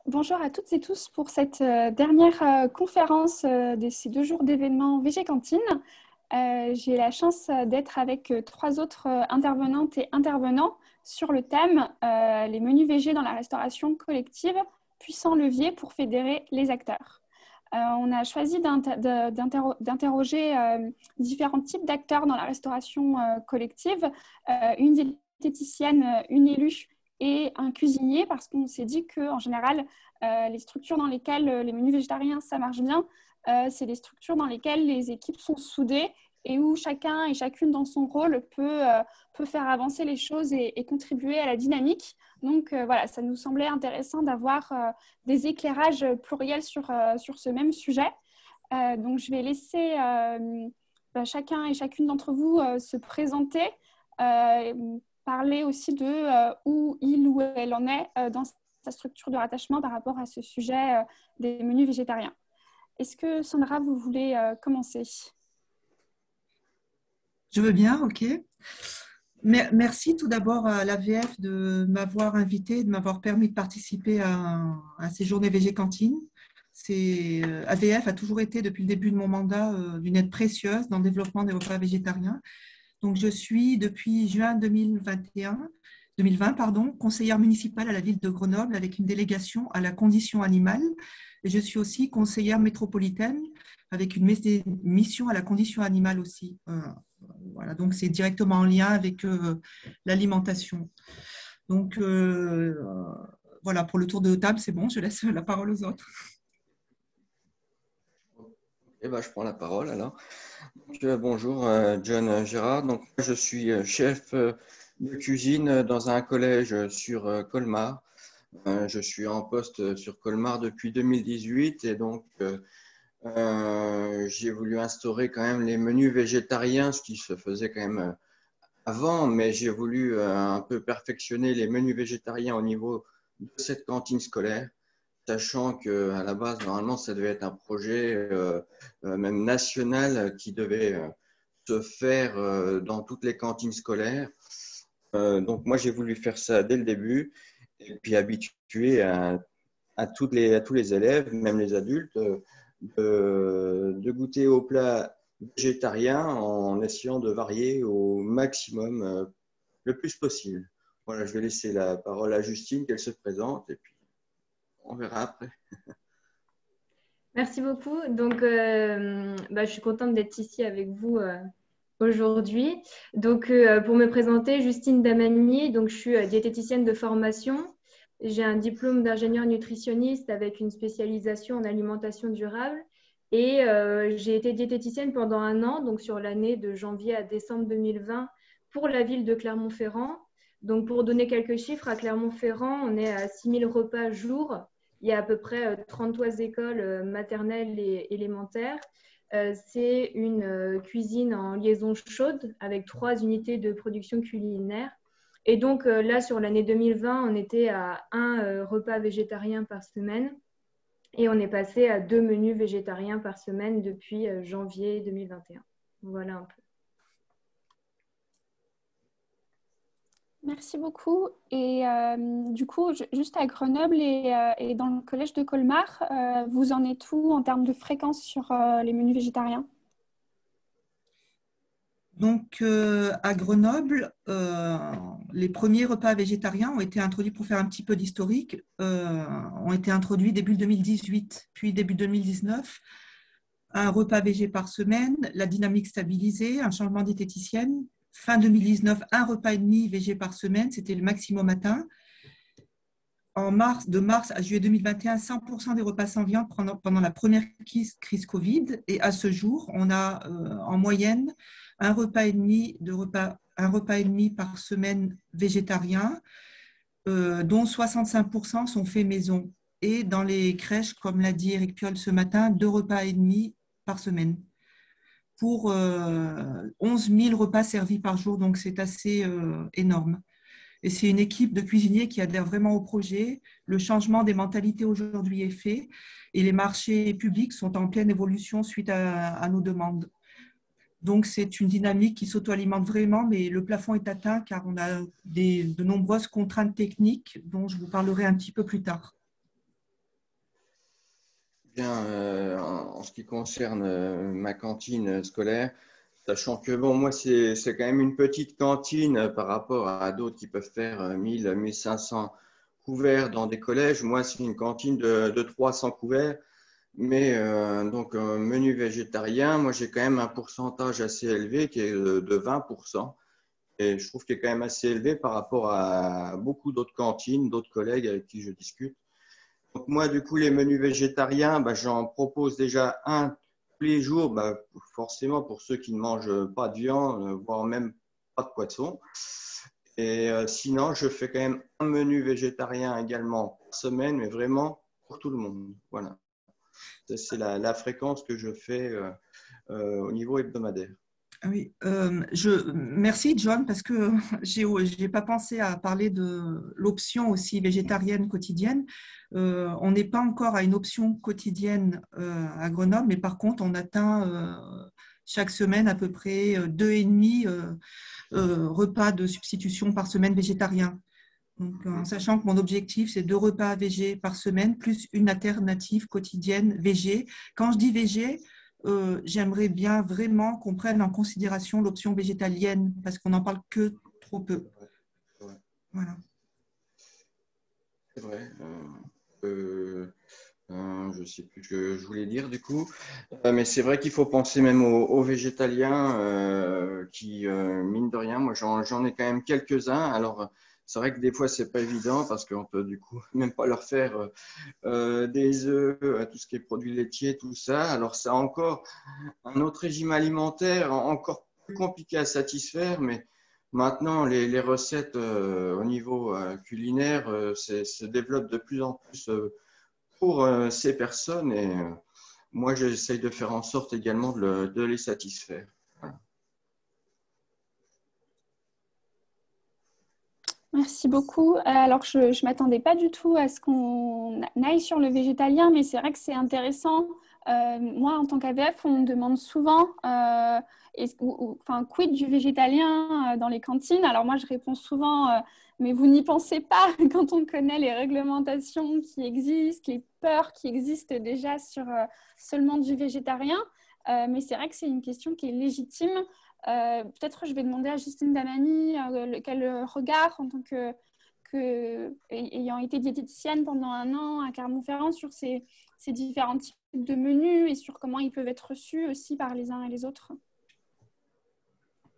Bonjour à toutes et tous pour cette dernière conférence de ces 2 jours d'événements VG Cantine. J'ai la chance d'être avec trois autres intervenantes et intervenants sur le thème les menus VG dans la restauration collective, puissant levier pour fédérer les acteurs. On a choisi d'interroger différents types d'acteurs dans la restauration collective, une diététicienne, une élue et un cuisinier, parce qu'on s'est dit qu'en général, les structures dans lesquelles les menus végétariens, ça marche bien, c'est les structures dans lesquelles les équipes sont soudées et où chacun et chacune dans son rôle peut faire avancer les choses et contribuer à la dynamique. Donc voilà, ça nous semblait intéressant d'avoir des éclairages pluriels sur ce même sujet. Donc je vais laisser chacun et chacune d'entre vous se présenter, parler aussi de où il ou elle en est dans sa structure de rattachement par rapport à ce sujet des menus végétariens. Est-ce que Sandra, vous voulez commencer? Je veux bien, ok. Merci tout d'abord à l'AVF de m'avoir invité, de m'avoir permis de participer à ces journées VG Cantine. AVF a toujours été, depuis le début de mon mandat, d'une aide précieuse dans le développement des repas végétariens. Donc, je suis depuis juin 2020, conseillère municipale à la ville de Grenoble avec une délégation à la condition animale. Et je suis aussi conseillère métropolitaine avec une mission à la condition animale aussi. Voilà, donc c'est directement en lien avec l'alimentation. Donc, voilà, pour le tour de table, c'est bon, je laisse la parole aux autres. Je prends la parole alors. Bonjour, John Gérard. Donc, je suis chef de cuisine dans un collège sur Colmar. Je suis en poste sur Colmar depuis 2018 et donc j'ai voulu instaurer quand même les menus végétariens, ce qui se faisait quand même avant, mais j'ai voulu un peu perfectionner les menus végétariens au niveau de cette cantine scolaire, sachant qu'à la base, normalement, ça devait être un projet même national qui devait se faire dans toutes les cantines scolaires. Donc, moi, j'ai voulu faire ça dès le début et puis habituer à tous les élèves, même les adultes, de goûter aux plats végétariens en essayant de varier au maximum le plus possible. Voilà, je vais laisser la parole à Justine, qu'elle se présente et puis on verra après. Merci beaucoup. Donc, je suis contente d'être ici avec vous aujourd'hui. Donc, pour me présenter, Justine Damani, donc je suis diététicienne de formation. J'ai un diplôme d'ingénieur nutritionniste avec une spécialisation en alimentation durable. Et j'ai été diététicienne pendant 1 an, donc sur l'année de janvier à décembre 2020 pour la ville de Clermont-Ferrand. Donc, pour donner quelques chiffres, à Clermont-Ferrand, on est à 6000 repas jour. Il y a à peu près 33 écoles maternelles et élémentaires. C'est une cuisine en liaison chaude avec 3 unités de production culinaire. Et donc là, sur l'année 2020, on était à 1 repas végétarien par semaine et on est passé à 2 menus végétariens par semaine depuis janvier 2021. Voilà un peu. Merci beaucoup. Et du coup, juste à Grenoble et dans le collège de Colmar, vous en êtes où en termes de fréquence sur les menus végétariens? Donc, à Grenoble, les premiers repas végétariens ont été introduits, pour faire un petit peu d'historique, ont été introduits début 2018, puis début 2019. Un repas végé par semaine, la dynamique stabilisée, un changement diététicienne. Fin 2019, 1,5 repas végé par semaine, c'était le maximum atteint. De mars à juillet 2021, 100% des repas sans viande pendant la première crise Covid. Et à ce jour, on a en moyenne 1,5 repas par semaine végétarien, dont 65% sont faits maison. Et dans les crèches, comme l'a dit Eric Piolle ce matin, 2,5 repas par semaine pour 11 000 repas servis par jour. Donc, c'est assez énorme. Et c'est une équipe de cuisiniers qui adhère vraiment au projet. Le changement des mentalités aujourd'hui est fait et les marchés publics sont en pleine évolution suite à nos demandes. Donc, c'est une dynamique qui s'auto-alimente vraiment, mais le plafond est atteint car on a de nombreuses contraintes techniques dont je vous parlerai un petit peu plus tard. Bien, en ce qui concerne ma cantine scolaire, sachant que bon, moi, c'est quand même une petite cantine par rapport à d'autres qui peuvent faire 1000, 1500 couverts dans des collèges. Moi, c'est une cantine de 300 couverts. Mais donc, un menu végétarien, moi, j'ai quand même un pourcentage assez élevé qui est de 20%. Et je trouve qu'il est quand même assez élevé par rapport à beaucoup d'autres cantines, d'autres collègues avec qui je discute. Donc, moi, du coup, les menus végétariens, bah, j'en propose déjà un tous les jours, bah, forcément pour ceux qui ne mangent pas de viande, voire même pas de poisson. Et sinon, je fais quand même un menu végétarien également par semaine, mais vraiment pour tout le monde. Voilà. C'est la fréquence que je fais au niveau hebdomadaire. Oui, merci John, parce que j'ai pas pensé à parler de l'option aussi végétarienne quotidienne. On n'est pas encore à une option quotidienne à Grenoble, mais par contre, on atteint chaque semaine à peu près 2,5 repas de substitution par semaine végétarien. Donc, en sachant que mon objectif, c'est 2 repas végé par semaine, plus une alternative quotidienne végé. Quand je dis végé, j'aimerais bien vraiment qu'on prenne en considération l'option végétalienne, parce qu'on n'en parle que trop peu. Ouais. Voilà. C'est vrai. Je ne sais plus ce que je voulais dire du coup. Mais c'est vrai qu'il faut penser même aux végétaliens qui, mine de rien, moi j'en ai quand même quelques-uns. Alors, c'est vrai que des fois, c'est pas évident parce qu'on peut du coup même pas leur faire des œufs, tout ce qui est produits laitiers, tout ça. Alors, c'est encore un autre régime alimentaire encore plus compliqué à satisfaire, mais maintenant, les recettes au niveau culinaire se développent de plus en plus pour ces personnes et moi, j'essaye de faire en sorte également de les satisfaire. Voilà. Merci beaucoup. Alors, je ne m'attendais pas du tout à ce qu'on aille sur le végétalien, mais c'est vrai que c'est intéressant. Moi, en tant qu'AVF, on me demande souvent enfin, quid du végétalien dans les cantines. Alors moi, je réponds souvent, mais vous n'y pensez pas quand on connaît les réglementations qui existent, les peurs qui existent déjà sur seulement du végétarien. Mais c'est vrai que c'est une question qui est légitime. Peut-être je vais demander à Justine Damani quel regard en tant ayant été diététicienne pendant 1 an à Clermont-Ferrand sur ces différents types de menus et sur comment ils peuvent être reçus aussi par les uns et les autres.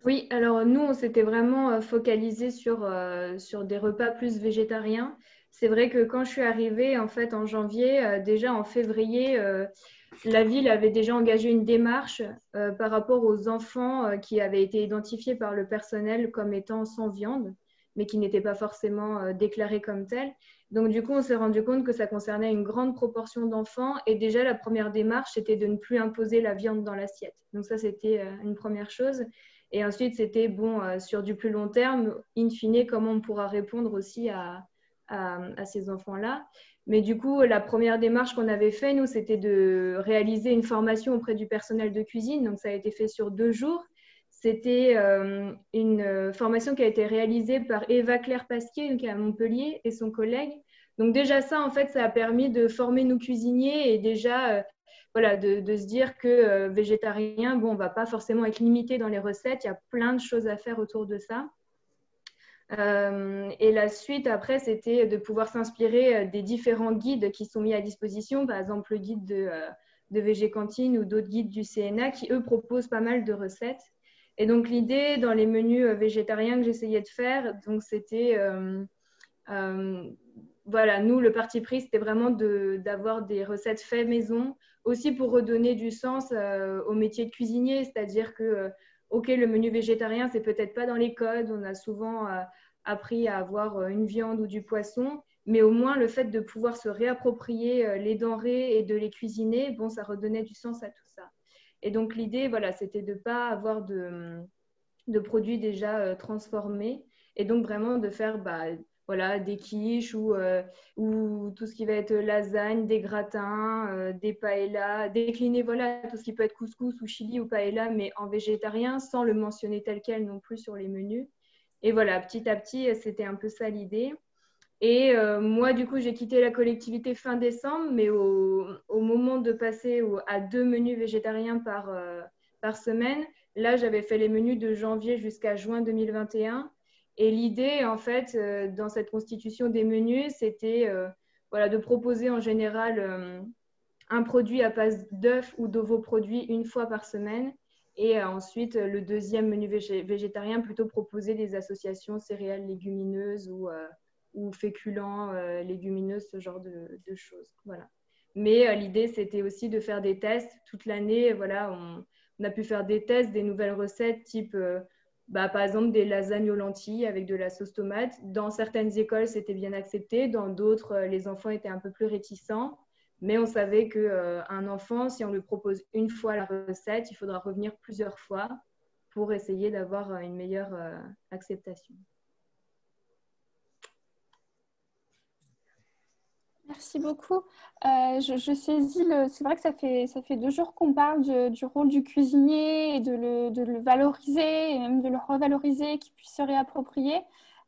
Oui, alors nous, on s'était vraiment focalisé sur des repas plus végétariens. C'est vrai que quand je suis arrivée en fait en janvier, déjà en février, la ville avait déjà engagé une démarche par rapport aux enfants qui avaient été identifiés par le personnel comme étant sans viande, mais qui n'étaient pas forcément déclarés comme tels. Donc du coup, on s'est rendu compte que ça concernait une grande proportion d'enfants et déjà la première démarche, c'était de ne plus imposer la viande dans l'assiette. Donc ça, c'était une première chose. Et ensuite, c'était bon, sur du plus long terme, in fine, comment on pourra répondre aussi à ces enfants-là. Mais du coup, la première démarche qu'on avait fait, nous, c'était de réaliser une formation auprès du personnel de cuisine. Donc, ça a été fait sur 2 jours. C'était une formation qui a été réalisée par Eva Claire Pasquier, qui est à Montpellier, et son collègue. Donc, déjà ça, en fait, ça a permis de former nos cuisiniers et déjà voilà, de se dire que végétarien, bon, on ne va pas forcément être limité dans les recettes. Il y a plein de choses à faire autour de ça. Et la suite, après, c'était de pouvoir s'inspirer des différents guides qui sont mis à disposition, par exemple le guide de VG Cantine ou d'autres guides du CNA qui, eux, proposent pas mal de recettes. Et donc, l'idée dans les menus végétariens que j'essayais de faire, donc c'était, voilà, nous, le parti pris, c'était vraiment d'avoir des recettes faites maison, aussi pour redonner du sens au métier de cuisinier, c'est-à-dire que ok, le menu végétarien, c'est peut-être pas dans les codes. On a souvent appris à avoir une viande ou du poisson, mais au moins le fait de pouvoir se réapproprier les denrées et de les cuisiner, bon, ça redonnait du sens à tout ça. Et donc l'idée, voilà, c'était de ne pas avoir de produits déjà transformés et donc vraiment de faire voilà, des quiches ou tout ce qui va être lasagne, des gratins, des paellas, décliner voilà, tout ce qui peut être couscous ou chili ou paella, mais en végétarien, sans le mentionner tel quel non plus sur les menus. Et voilà, petit à petit, c'était un peu ça l'idée. Et moi, du coup, j'ai quitté la collectivité fin décembre, mais au moment de passer à 2 menus végétariens par semaine, là, j'avais fait les menus de janvier jusqu'à juin 2021. Et l'idée, en fait, dans cette constitution des menus, c'était voilà, de proposer en général un produit à base d'œufs ou d'ovoproduits une fois par semaine. Et ensuite, le deuxième menu végétarien, plutôt proposer des associations céréales légumineuses ou féculents, légumineuses, ce genre de choses. Voilà. Mais l'idée, c'était aussi de faire des tests toute l'année. Voilà, on a pu faire des tests, des nouvelles recettes type, par exemple, des lasagnes aux lentilles avec de la sauce tomate. Dans certaines écoles, c'était bien accepté. Dans d'autres, les enfants étaient un peu plus réticents. Mais on savait qu'un enfant, si on lui propose une fois la recette, il faudra revenir plusieurs fois pour essayer d'avoir une meilleure acceptation. Merci beaucoup. Je saisis c'est vrai que ça fait 2 jours qu'on parle du rôle du cuisinier et de le valoriser et même de le revaloriser, qu'il puisse se réapproprier.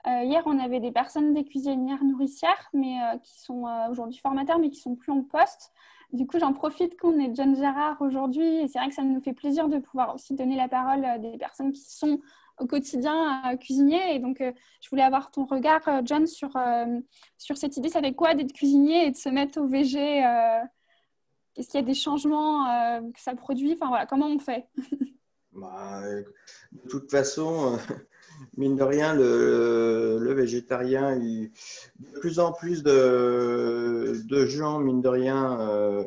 Hier, on avait des personnes, des cuisinières nourricières, mais qui sont aujourd'hui formateurs, mais qui sont plus en poste. Du coup, j'en profite qu'on ait John Gérard aujourd'hui. Et c'est vrai que ça nous fait plaisir de pouvoir aussi donner la parole à des personnes qui sont au quotidien cuisiniers. Et donc, je voulais avoir ton regard, John, sur cette idée. Ça fait quoi d'être cuisinier et de se mettre au VG Est-ce qu'il y a des changements que ça produit? Enfin, voilà, comment on fait? De toute façon, mine de rien, le végétarien, de plus en plus de gens, mine de rien,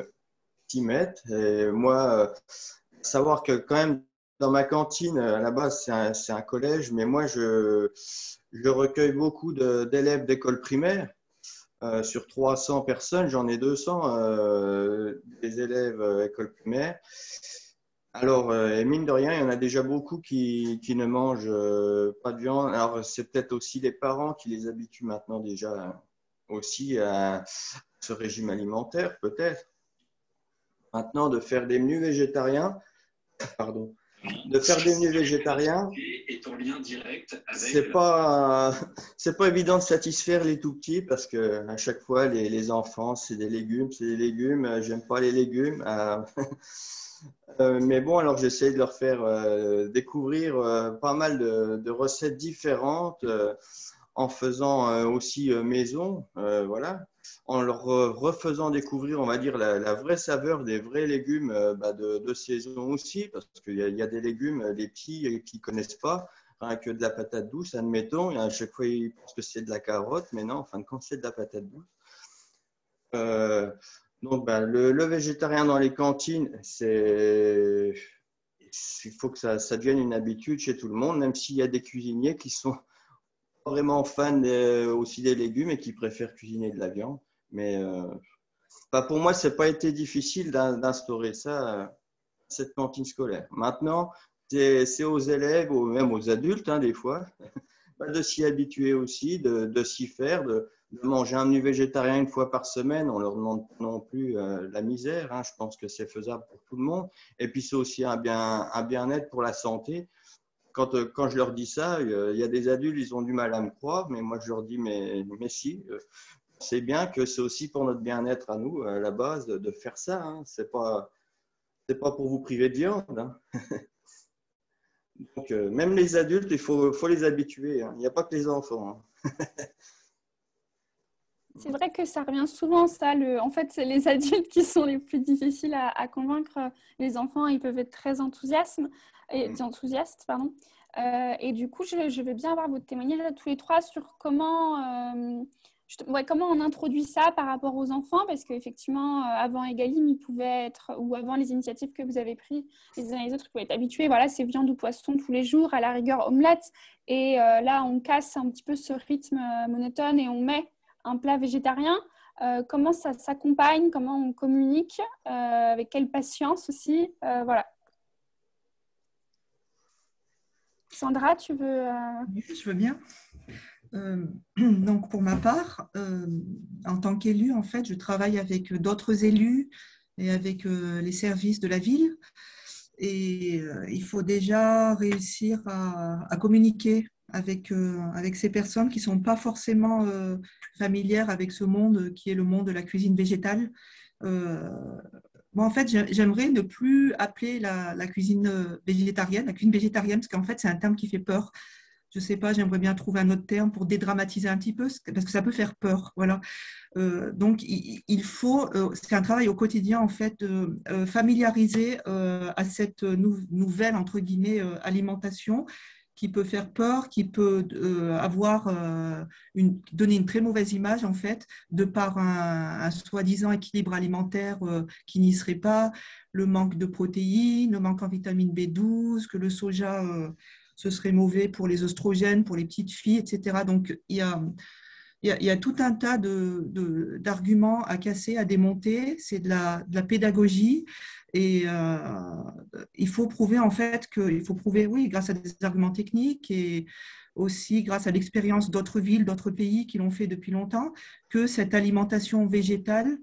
s'y mettent. Et moi, savoir que quand même, dans ma cantine, à la base, c'est un collège, mais moi, je recueille beaucoup d'élèves d'école primaire. Sur 300 personnes, j'en ai 200 des élèves école primaire. Alors, mine de rien, il y en a déjà beaucoup qui ne mangent pas de viande. Alors, c'est peut-être aussi les parents qui les habituent maintenant déjà aussi à ce régime alimentaire, peut-être. Maintenant, de faire des menus végétariens, pardon, c'est pas évident de satisfaire les tout petits parce que à chaque fois, les enfants, c'est des légumes, j'aime pas les légumes. Mais bon, alors j'essaie de leur faire découvrir pas mal de recettes différentes en faisant aussi maison, voilà, en leur refaisant découvrir, on va dire, la vraie saveur des vrais légumes de saison aussi, parce qu'il y a des légumes, les petits qui ne connaissent pas, rien que de la patate douce, admettons, et à chaque fois ils pensent que c'est de la carotte, mais non, en fin de compte, c'est de la patate douce. Donc, le végétarien dans les cantines, il faut que ça devienne une habitude chez tout le monde, même s'il y a des cuisiniers qui sont vraiment fans aussi des légumes et qui préfèrent cuisiner de la viande. Mais pour moi, ça n'a pas été difficile d'instaurer ça, cette cantine scolaire. Maintenant, c'est aux élèves, même aux adultes, hein, des fois, de s'y habituer aussi, de s'y faire, de manger un menu végétarien une fois par semaine. On ne leur demande pas non plus la misère. Hein. Je pense que c'est faisable pour tout le monde. Et puis, c'est aussi un bien-être pour la santé. Quand je leur dis ça, il y a des adultes, ils ont du mal à me croire. Mais moi, je leur dis, mais si, c'est bien que c'est aussi pour notre bien-être à nous, à la base, de faire ça. Hein. C'est pas pour vous priver de viande. Hein. Donc, même les adultes, il faut les habituer. Hein. Il n'y a pas que les enfants. Hein. C'est vrai que ça revient souvent, ça. En fait, c'est les adultes qui sont les plus difficiles à convaincre. Les enfants, ils peuvent être très enthousiastes. Et du coup, je veux bien avoir votre témoignage à tous les trois sur comment on introduit ça par rapport aux enfants, parce qu'effectivement, avant Egalim, ils pouvaient être, ou avant les initiatives que vous avez prises les uns et les autres, ils pouvaient être habitués. Voilà, c'est viande ou poisson tous les jours, à la rigueur omelette. Et là, on casse un petit peu ce rythme monotone et on met un plat végétarien. Comment ça s'accompagne, comment on communique, avec quelle patience aussi. Voilà. Sandra, tu veux… Oui, je veux bien. Donc, pour ma part, en tant qu'élue, en fait, je travaille avec d'autres élus et avec les services de la ville. Et il faut déjà réussir à communiquer avec ces personnes qui ne sont pas forcément familières avec ce monde qui est le monde de la cuisine végétale. Moi, en fait, j'aimerais ne plus appeler la cuisine végétarienne, parce qu'en fait, c'est un terme qui fait peur. Je ne sais pas, j'aimerais bien trouver un autre terme pour dédramatiser un petit peu, parce que ça peut faire peur. Voilà. Donc, il faut, c'est un travail au quotidien, en fait, de familiariser à cette nouvelle, entre guillemets, alimentation qui peut faire peur, qui peut donner une très mauvaise image, en fait, de par un soi-disant équilibre alimentaire qui n'y serait pas, le manque de protéines, le manque en vitamine B12, que le soja, ce serait mauvais pour les oestrogènes, pour les petites filles, etc. Donc, il y a tout un tas d'arguments à casser, à démonter. C'est de la pédagogie. Et il faut prouver, en fait, oui, grâce à des arguments techniques et aussi grâce à l'expérience d'autres villes, d'autres pays qui l'ont fait depuis longtemps, que cette alimentation végétale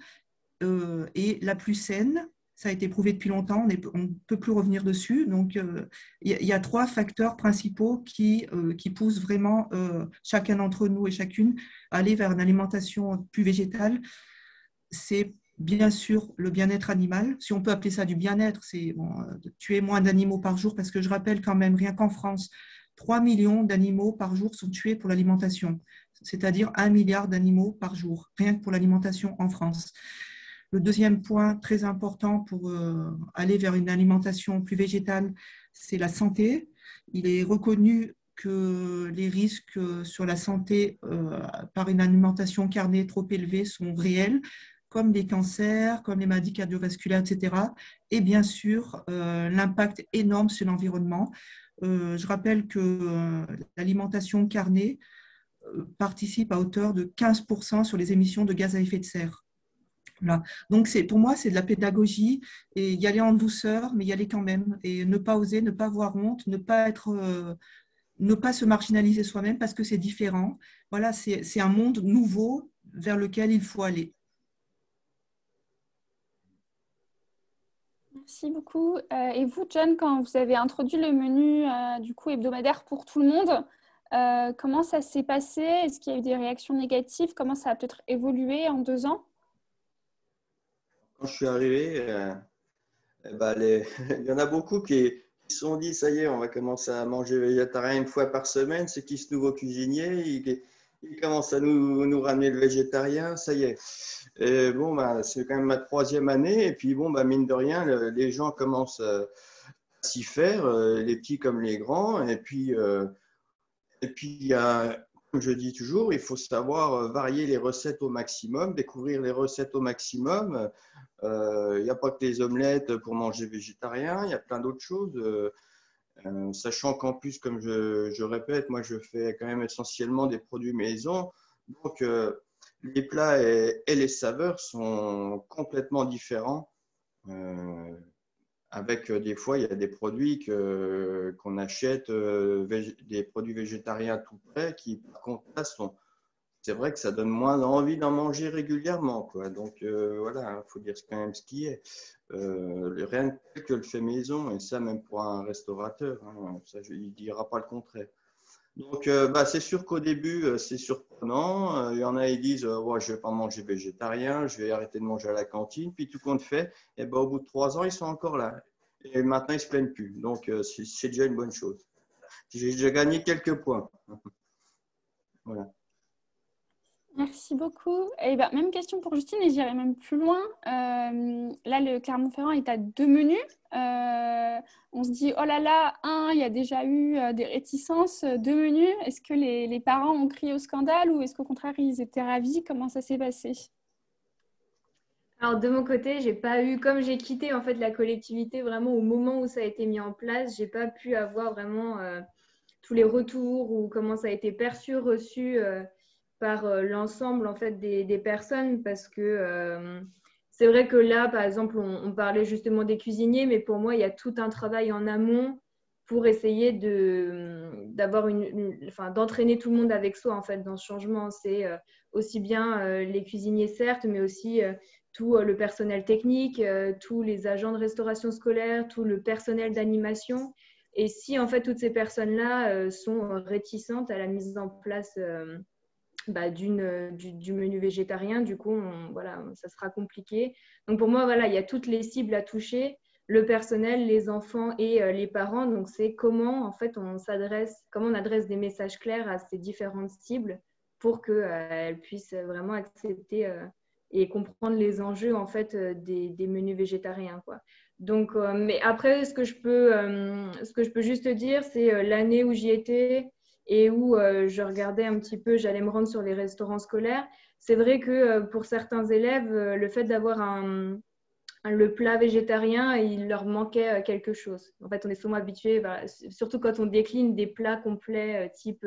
est la plus saine. Ça a été prouvé depuis longtemps, on ne peut plus revenir dessus. Donc, il y a 3 facteurs principaux qui poussent vraiment chacun d'entre nous et chacune à aller vers une alimentation plus végétale. C'est bien sûr le bien-être animal. Si on peut appeler ça du bien-être, c'est de tuer moins d'animaux par jour, parce que je rappelle quand même, rien qu'en France, 3 millions d'animaux par jour sont tués pour l'alimentation, c'est-à-dire 1 milliard d'animaux par jour, rien que pour l'alimentation en France. Le deuxième point très important pour aller vers une alimentation plus végétale, c'est la santé. Il est reconnu que les risques sur la santé par une alimentation carnée trop élevée sont réels, comme les cancers, comme les maladies cardiovasculaires, etc. Et bien sûr, l'impact énorme sur l'environnement. Je rappelle que l'alimentation carnée participe à hauteur de 15% sur les émissions de gaz à effet de serre. Voilà. Donc, pour moi, c'est de la pédagogie et y aller en douceur, mais y aller quand même. Et ne pas oser, ne pas avoir honte, ne pas se marginaliser soi-même parce que c'est différent. Voilà, c'est un monde nouveau vers lequel il faut aller. Merci beaucoup. Et vous, John, quand vous avez introduit le menu du coup hebdomadaire pour tout le monde, comment ça s'est passé? Est-ce qu'il y a eu des réactions négatives? Comment ça a peut-être évolué en 2 ans? Quand je suis arrivé, il y en a beaucoup qui se sont dit, ça y est, on va commencer à manger végétarien 1 fois par semaine. C'est qui ce nouveau cuisinier? Il commence à nous ramener le végétarien, ça y est. Et bon, c'est quand même ma 3e année. Et puis, bon, mine de rien, les gens commencent à s'y faire, les petits comme les grands. Et puis, comme je dis toujours, il faut savoir varier les recettes au maximum, découvrir les recettes au maximum. Il n'y a pas que les omelettes pour manger végétarien, il y a plein d'autres choses. Sachant qu'en plus, comme je répète, moi je fais quand même essentiellement des produits maison. Donc, les plats et les saveurs sont complètement différents. Avec des fois, il y a des produits qu'on achète, des produits végétariens tout prêts, qui par contre, là, c'est vrai que ça donne moins envie d'en manger régulièrement, quoi. Donc voilà, il faut dire quand même ce qui est. Rien que le fait maison, et ça même pour un restaurateur, hein, ça, il ne dira pas le contraire. Donc c'est sûr qu'au début, c'est surprenant. Il y en a qui disent ouais, je ne vais pas manger végétarien, je vais arrêter de manger à la cantine. Puis tout compte fait, et au bout de 3 ans, ils sont encore là. Et maintenant, ils ne se plaignent plus. Donc c'est déjà une bonne chose. J'ai déjà gagné quelques points. Voilà. Merci beaucoup. Et même question pour Justine, et j'irai même plus loin. Là, le Clermont-Ferrand est à 2 menus. On se dit, oh là là, il y a déjà eu des réticences, 2 menus. Est-ce que les parents ont crié au scandale ou est-ce qu'au contraire, ils étaient ravis? Comment ça s'est passé? Alors de mon côté, j'ai pas eu, comme j'ai quitté en fait la collectivité vraiment au moment où ça a été mis en place, j'ai pas pu avoir vraiment tous les retours ou comment ça a été perçu, reçu par l'ensemble en fait des personnes parce que c'est vrai que là, par exemple, on parlait justement des cuisiniers, mais pour moi, il y a tout un travail en amont pour essayer d'avoir d'entraîner tout le monde avec soi en fait dans ce changement. C'est aussi bien les cuisiniers certes, mais aussi tout le personnel technique, tous les agents de restauration scolaire, tout le personnel d'animation. Et si en fait toutes ces personnes-là sont réticentes à la mise en place du menu végétarien, du coup, voilà, ça sera compliqué. Donc pour moi, voilà, il y a toutes les cibles à toucher, le personnel, les enfants et les parents. Donc c'est comment en fait comment on adresse des messages clairs à ces différentes cibles pour qu'elles puissent vraiment accepter et comprendre les enjeux en fait des menus végétariens, quoi. Donc, mais après, ce que je peux juste dire, c'est l'année où j'y étais et où je regardais un petit peu, j'allais me rendre sur les restaurants scolaires. C'est vrai que pour certains élèves, le fait d'avoir le plat végétarien, il leur manquait quelque chose. En fait, on est souvent habitué, surtout quand on décline des plats complets type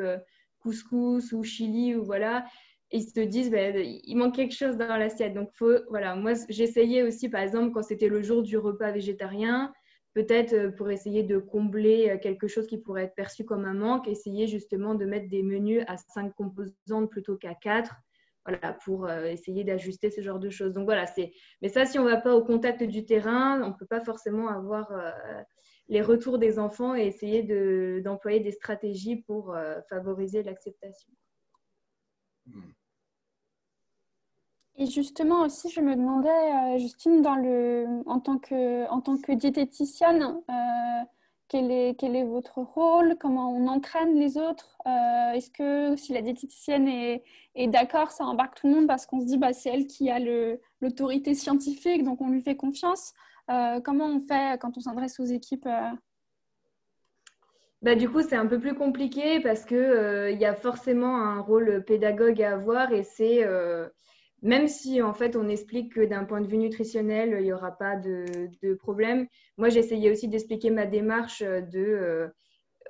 couscous ou chili, ou voilà, et ils se disent, il manque quelque chose dans l'assiette. Donc, voilà, moi, j'essayais aussi, par exemple, quand c'était le jour du repas végétarien, peut-être pour essayer de combler quelque chose qui pourrait être perçu comme un manque, essayer justement de mettre des menus à 5 composantes plutôt qu'à 4, voilà, pour essayer d'ajuster ce genre de choses. Donc voilà, mais ça, si on ne va pas au contact du terrain, on ne peut pas forcément avoir les retours des enfants et essayer d'employer des stratégies pour favoriser l'acceptation. Et justement aussi, je me demandais, Justine, en tant que diététicienne, quel est votre rôle? Comment on entraîne les autres? Est-ce que si la diététicienne est d'accord, ça embarque tout le monde parce qu'on se dit c'est elle qui a l'autorité scientifique, donc on lui fait confiance. Comment on fait quand on s'adresse aux équipes? Du coup, c'est un peu plus compliqué parce qu'il y a forcément un rôle pédagogue à avoir et c'est, même si en fait on explique que d'un point de vue nutritionnel, il n'y aura pas de problème. Moi, j'essayais aussi d'expliquer ma démarche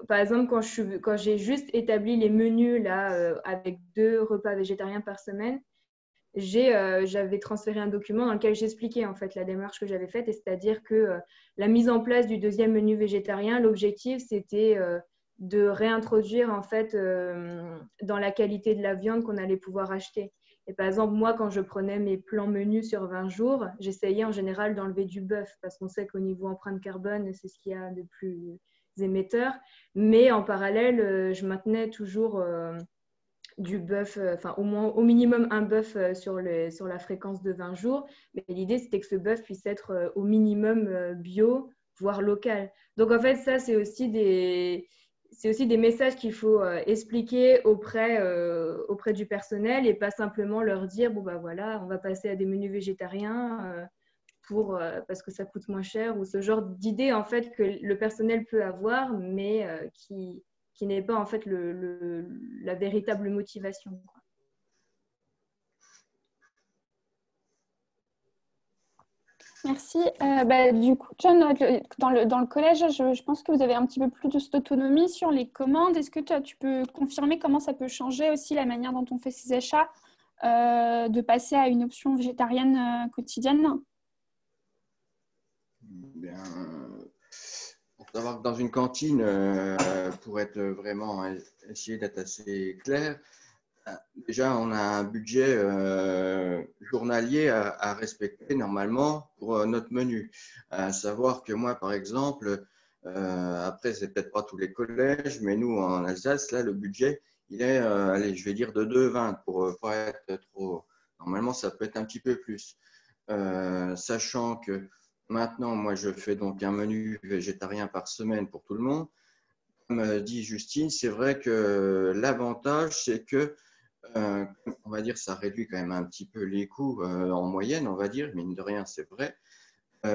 par exemple, quand j'ai juste établi les menus là, avec 2 repas végétariens par semaine, j'avais transféré un document dans lequel j'expliquais en fait la démarche que j'avais faite, et c'est-à-dire que la mise en place du 2e menu végétarien, l'objectif c'était de réintroduire en fait dans la qualité de la viande qu'on allait pouvoir acheter. Et par exemple, moi, quand je prenais mes plans menus sur 20 jours, j'essayais en général d'enlever du bœuf parce qu'on sait qu'au niveau empreinte carbone, c'est ce qu'il y a de plus émetteur. Mais en parallèle, je maintenais toujours du bœuf, au minimum un bœuf sur la fréquence de 20 jours. Mais l'idée, c'était que ce bœuf puisse être au minimum bio, voire local. Donc, en fait, ça, c'est aussi des messages qu'il faut expliquer auprès du personnel et pas simplement leur dire, voilà, on va passer à des menus végétariens parce que ça coûte moins cher, ou ce genre d'idée, en fait, que le personnel peut avoir, mais qui n'est pas en fait la véritable motivation, quoi. Merci. Du coup, John, dans le collège, je pense que vous avez un petit peu plus d'autonomie sur les commandes. Est-ce que tu peux confirmer comment ça peut changer aussi la manière dont on fait ses achats, de passer à une option végétarienne quotidienne? Bien, pour savoir que dans une cantine, pour être vraiment, essayer d'être assez clair, déjà on a un budget journalier à respecter normalement pour notre menu. À savoir que moi, par exemple, après c'est peut-être pas tous les collèges, mais nous en Alsace, là le budget, il est, allez, je vais dire de 2,20 pour pas être trop. Normalement, ça peut être un petit peu plus. Sachant que maintenant, moi, je fais donc un menu végétarien par semaine pour tout le monde. Comme dit Justine, c'est vrai que l'avantage, c'est que, on va dire, ça réduit quand même un petit peu les coûts en moyenne, on va dire, mine de rien, c'est vrai.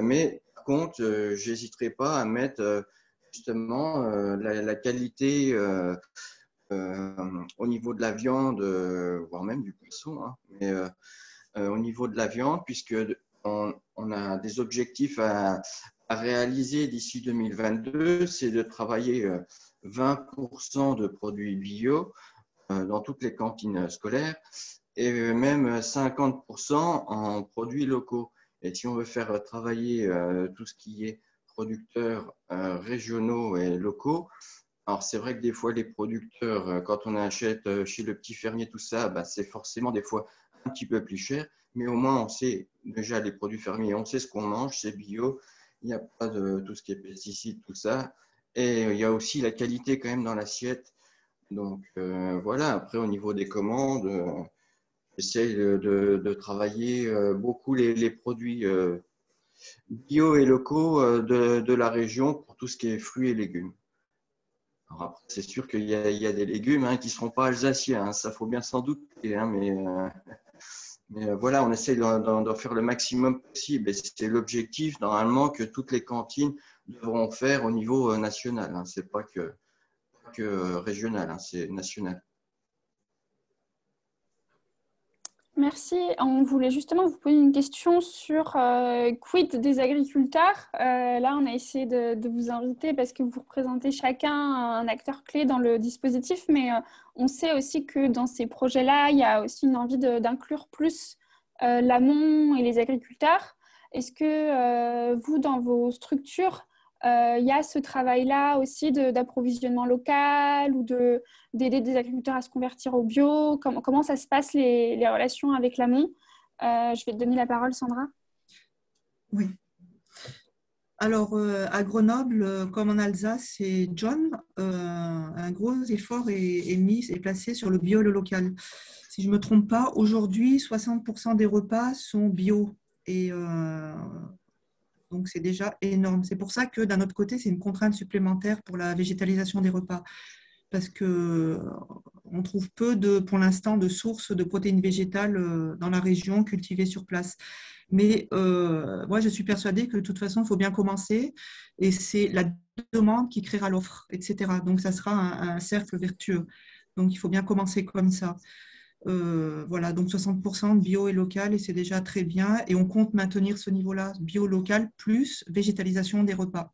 Mais par contre, je n'hésiterai pas à mettre justement la qualité au niveau de la viande, voire même du poisson, hein, mais au niveau de la viande, puisque on a des objectifs à réaliser d'ici 2022, c'est de travailler 20% de produits bio dans toutes les cantines scolaires et même 50% en produits locaux. Et si on veut faire travailler tout ce qui est producteurs régionaux et locaux, alors c'est vrai que des fois les producteurs, quand on achète chez le petit fermier, tout ça, c'est forcément des fois un petit peu plus cher, mais au moins on sait déjà les produits fermiers, on sait ce qu'on mange, c'est bio, il n'y a pas de tout ce qui est pesticides, tout ça. Et il y a aussi la qualité quand même dans l'assiette. Donc voilà, après au niveau des commandes, j'essaye de travailler beaucoup les produits bio et locaux de la région pour tout ce qui est fruits et légumes. Alors après, c'est sûr qu'il y a des légumes qui ne seront pas alsaciens, ça faut bien s'en douter, mais voilà, on essaye d'en faire le maximum possible et c'est l'objectif normalement que toutes les cantines devront faire au niveau national. Ce n'est pas que régional, c'est national. Merci. On voulait justement vous poser une question sur quid des agriculteurs. Là, on a essayé de vous inviter parce que vous représentez chacun un acteur clé dans le dispositif, mais on sait aussi que dans ces projets-là, il y a aussi une envie d'inclure plus l'amont et les agriculteurs. Est-ce que vous, dans vos structures, il y a ce travail-là aussi d'approvisionnement local ou d'aider des agriculteurs à se convertir au bio? Comment ça se passe les relations avec l'amont? Je vais te donner la parole, Sandra. Oui. Alors, à Grenoble, comme en Alsace, c'est John. Un gros effort est placé sur le bio et le local. Si je ne me trompe pas, aujourd'hui, 60% des repas sont bio. Et donc, c'est déjà énorme. C'est pour ça que d'un autre côté, c'est une contrainte supplémentaire pour la végétalisation des repas. Parce qu'on trouve peu, pour l'instant, de sources de protéines végétales dans la région cultivées sur place. Mais moi, je suis persuadée que de toute façon, il faut bien commencer. Et c'est la demande qui créera l'offre, etc. Donc, ça sera un cercle vertueux. Donc, il faut bien commencer comme ça. Voilà, donc 60% de bio et local, et c'est déjà très bien. Et on compte maintenir ce niveau-là, bio-local plus végétalisation des repas.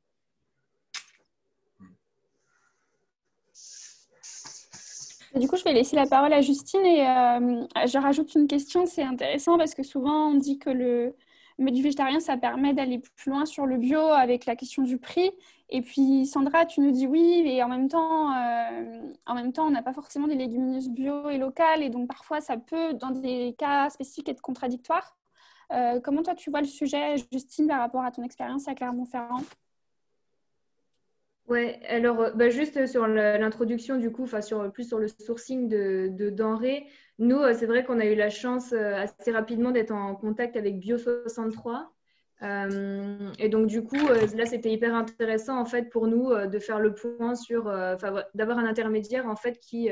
Du coup, je vais laisser la parole à Justine et je rajoute une question. C'est intéressant parce que souvent, on dit que le menu végétarien, ça permet d'aller plus loin sur le bio avec la question du prix. Et puis, Sandra, tu nous dis oui, et en même temps, on n'a pas forcément des légumineuses bio et locales. Et donc, parfois, ça peut, dans des cas spécifiques, être contradictoire. Comment toi, tu vois le sujet, Justine, par rapport à ton expérience à Clermont-Ferrand? Ouais, alors juste sur l'introduction du coup, plus sur le sourcing de denrées, nous c'est vrai qu'on a eu la chance assez rapidement d'être en contact avec Bio63. Et donc du coup là c'était hyper intéressant en fait pour nous de faire le point sur, d'avoir un intermédiaire en fait qui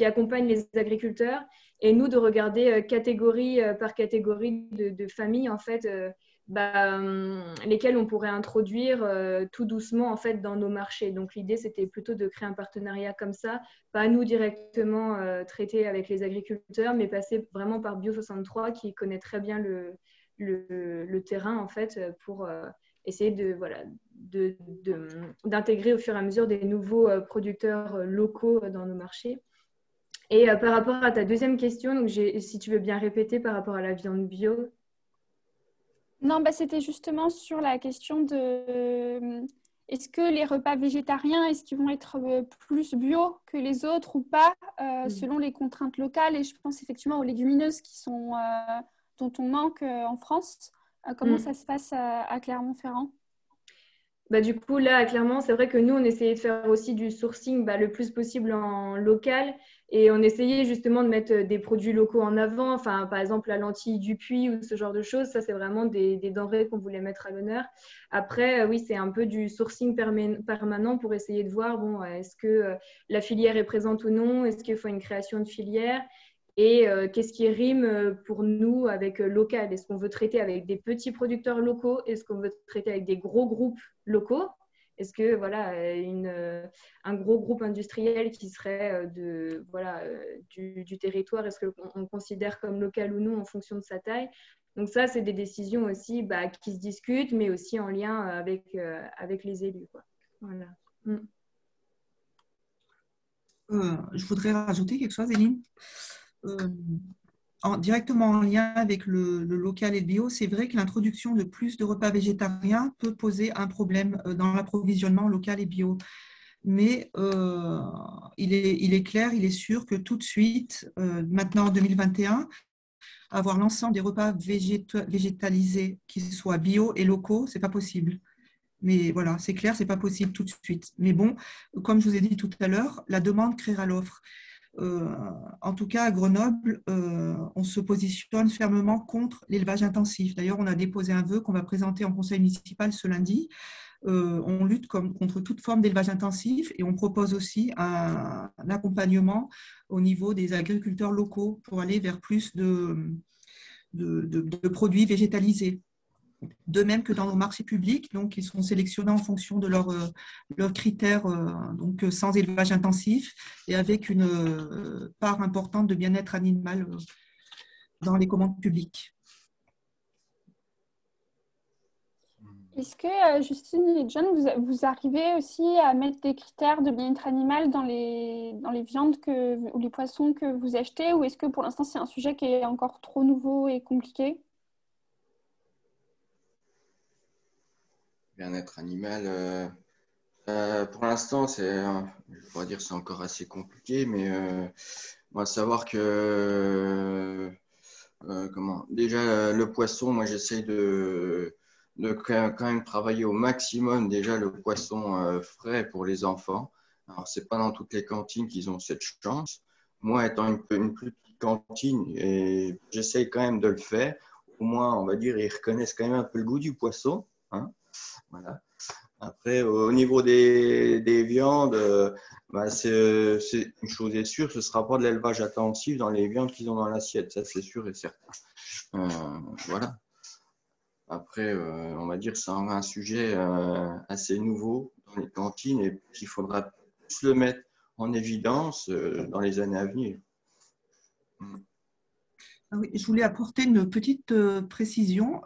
accompagne les agriculteurs et nous de regarder catégorie par catégorie de familles en fait. Lesquels on pourrait introduire tout doucement en fait dans nos marchés. Donc l'idée c'était plutôt de créer un partenariat comme ça, pas nous directement traiter avec les agriculteurs, mais passer vraiment par Bio63 qui connaît très bien le terrain en fait pour essayer d'intégrer au fur et à mesure des nouveaux producteurs locaux dans nos marchés. Et par rapport à ta deuxième question, donc si tu veux bien répéter par rapport à la viande bio. Non, c'était justement sur la question de est-ce que les repas végétariens, est-ce qu'ils vont être plus bio que les autres ou pas, selon les contraintes locales. Et je pense effectivement aux légumineuses dont on manque en France. Comment ça se passe à Clermont-Ferrand? Du coup, là, clairement, c'est vrai que nous, on essayait de faire aussi du sourcing le plus possible en local et on essayait justement de mettre des produits locaux en avant. Enfin, par exemple, la lentille du Puy ou ce genre de choses. Ça, c'est vraiment des denrées qu'on voulait mettre à l'honneur. Après, oui, c'est un peu du sourcing permanent pour essayer de voir, bon, est-ce que la filière est présente ou non? Est-ce qu'il faut une création de filière? Et qu'est-ce qui rime pour nous avec local? Est-ce qu'on veut traiter avec des petits producteurs locaux? Est-ce qu'on veut traiter avec des gros groupes locaux? Est-ce que voilà, un gros groupe industriel qui serait du territoire, est-ce qu'on considère comme local ou non en fonction de sa taille? Donc ça, c'est des décisions aussi qui se discutent, mais aussi en lien avec les élus, quoi. Voilà. Je voudrais rajouter quelque chose, Éline. Directement en lien avec le local et le bio, c'est vrai que l'introduction de plus de repas végétariens peut poser un problème dans l'approvisionnement local et bio. Mais il est clair, il est sûr que tout de suite, maintenant en 2021, avoir l'ensemble des repas végétalisés qui soient bio et locaux, ce n'est pas possible. Mais voilà, c'est clair, ce n'est pas possible tout de suite. Mais bon, comme je vous ai dit tout à l'heure, la demande créera l'offre. En tout cas, à Grenoble, on se positionne fermement contre l'élevage intensif. D'ailleurs, on a déposé un vœu qu'on va présenter en conseil municipal ce lundi. On lutte contre toute forme d'élevage intensif et on propose aussi un accompagnement au niveau des agriculteurs locaux pour aller vers plus de produits végétalisés. De même que dans nos marchés publics, donc ils seront sélectionnés en fonction de leurs critères, donc sans élevage intensif et avec une part importante de bien-être animal dans les commandes publiques. Est-ce que, Justine et John, vous arrivez aussi à mettre des critères de bien-être animal dans les viandes ou les poissons que vous achetez, ou est-ce que pour l'instant c'est un sujet qui est encore trop nouveau et compliqué? Bien-être animal, pour l'instant, je pourrais dire c'est encore assez compliqué, mais on va savoir que déjà le poisson, moi j'essaie de quand même travailler au maximum déjà le poisson frais pour les enfants. Alors c'est pas dans toutes les cantines qu'ils ont cette chance. Moi, étant une plus petite cantine, et j'essaie quand même de le faire. Au moins, on va dire, ils reconnaissent quand même un peu le goût du poisson, hein. Voilà. Après, au niveau des viandes, c'est une chose est sûre, ce ne sera pas de l'élevage intensif dans les viandes qu'ils ont dans l'assiette, ça c'est sûr et certain. Voilà. Après, on va dire que c'est un sujet assez nouveau dans les cantines et qu'il faudra plus le mettre en évidence dans les années à venir. Ah oui, je voulais apporter une petite précision.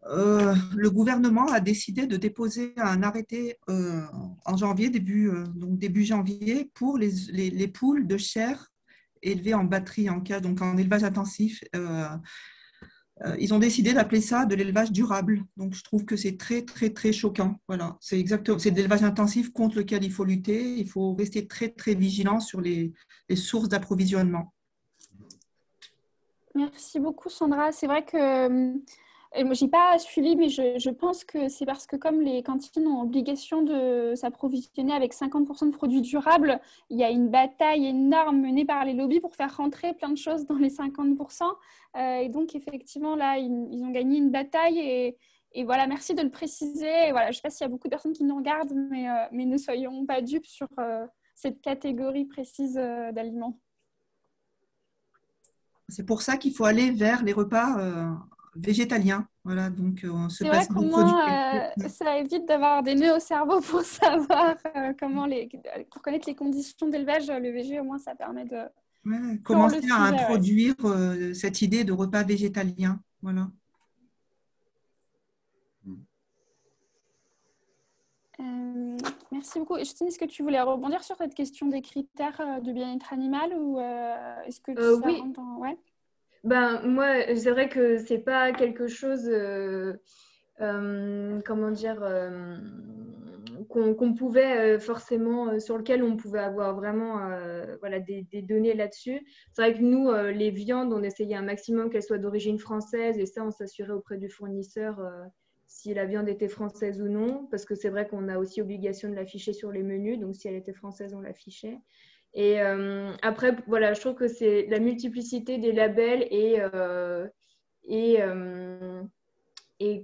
Le gouvernement a décidé de déposer un arrêté en janvier, début janvier, pour les poules de chair élevées en batterie, en cage, donc en élevage intensif. Ils ont décidé d'appeler ça de l'élevage durable. Donc, je trouve que c'est très, très, très choquant. Voilà, c'est de l'élevage intensif contre lequel il faut lutter. Il faut rester très, très vigilant sur les sources d'approvisionnement. Merci beaucoup, Sandra. C'est vrai que moi, je n'ai pas suivi, mais je pense que c'est parce que comme les cantines ont obligation de s'approvisionner avec 50% de produits durables, il y a une bataille énorme menée par les lobbies pour faire rentrer plein de choses dans les 50%. Et donc, effectivement, là, ils ont gagné une bataille. Et voilà, merci de le préciser. Et voilà, je ne sais pas s'il y a beaucoup de personnes qui nous regardent, mais ne soyons pas dupes sur cette catégorie précise d'aliments. C'est pour ça qu'il faut aller vers les repas végétaliens. Voilà, donc on se C'est vrai passe qu'au de produits. moins, ça évite d'avoir des nœuds au cerveau pour savoir pour connaître les conditions d'élevage. Le VG, au moins, ça permet de clore le Commencer à sujet. introduire cette idée de repas végétalien. Voilà. Merci beaucoup. Et Justine, est-ce que tu voulais rebondir sur cette question des critères de bien-être animal ou est-ce que ça Oui. rentre dans... Ouais. Moi, c'est vrai que c'est pas quelque chose, comment dire, qu'on pouvait forcément, sur lequel on pouvait avoir vraiment voilà, des données là-dessus. C'est vrai que nous, les viandes, on essayait un maximum qu'elles soient d'origine française et ça, on s'assurait auprès du fournisseur si la viande était française ou non, parce que c'est vrai qu'on a aussi obligation de l'afficher sur les menus, donc si elle était française, on l'affichait. Et après, voilà, je trouve que c'est la multiplicité des labels et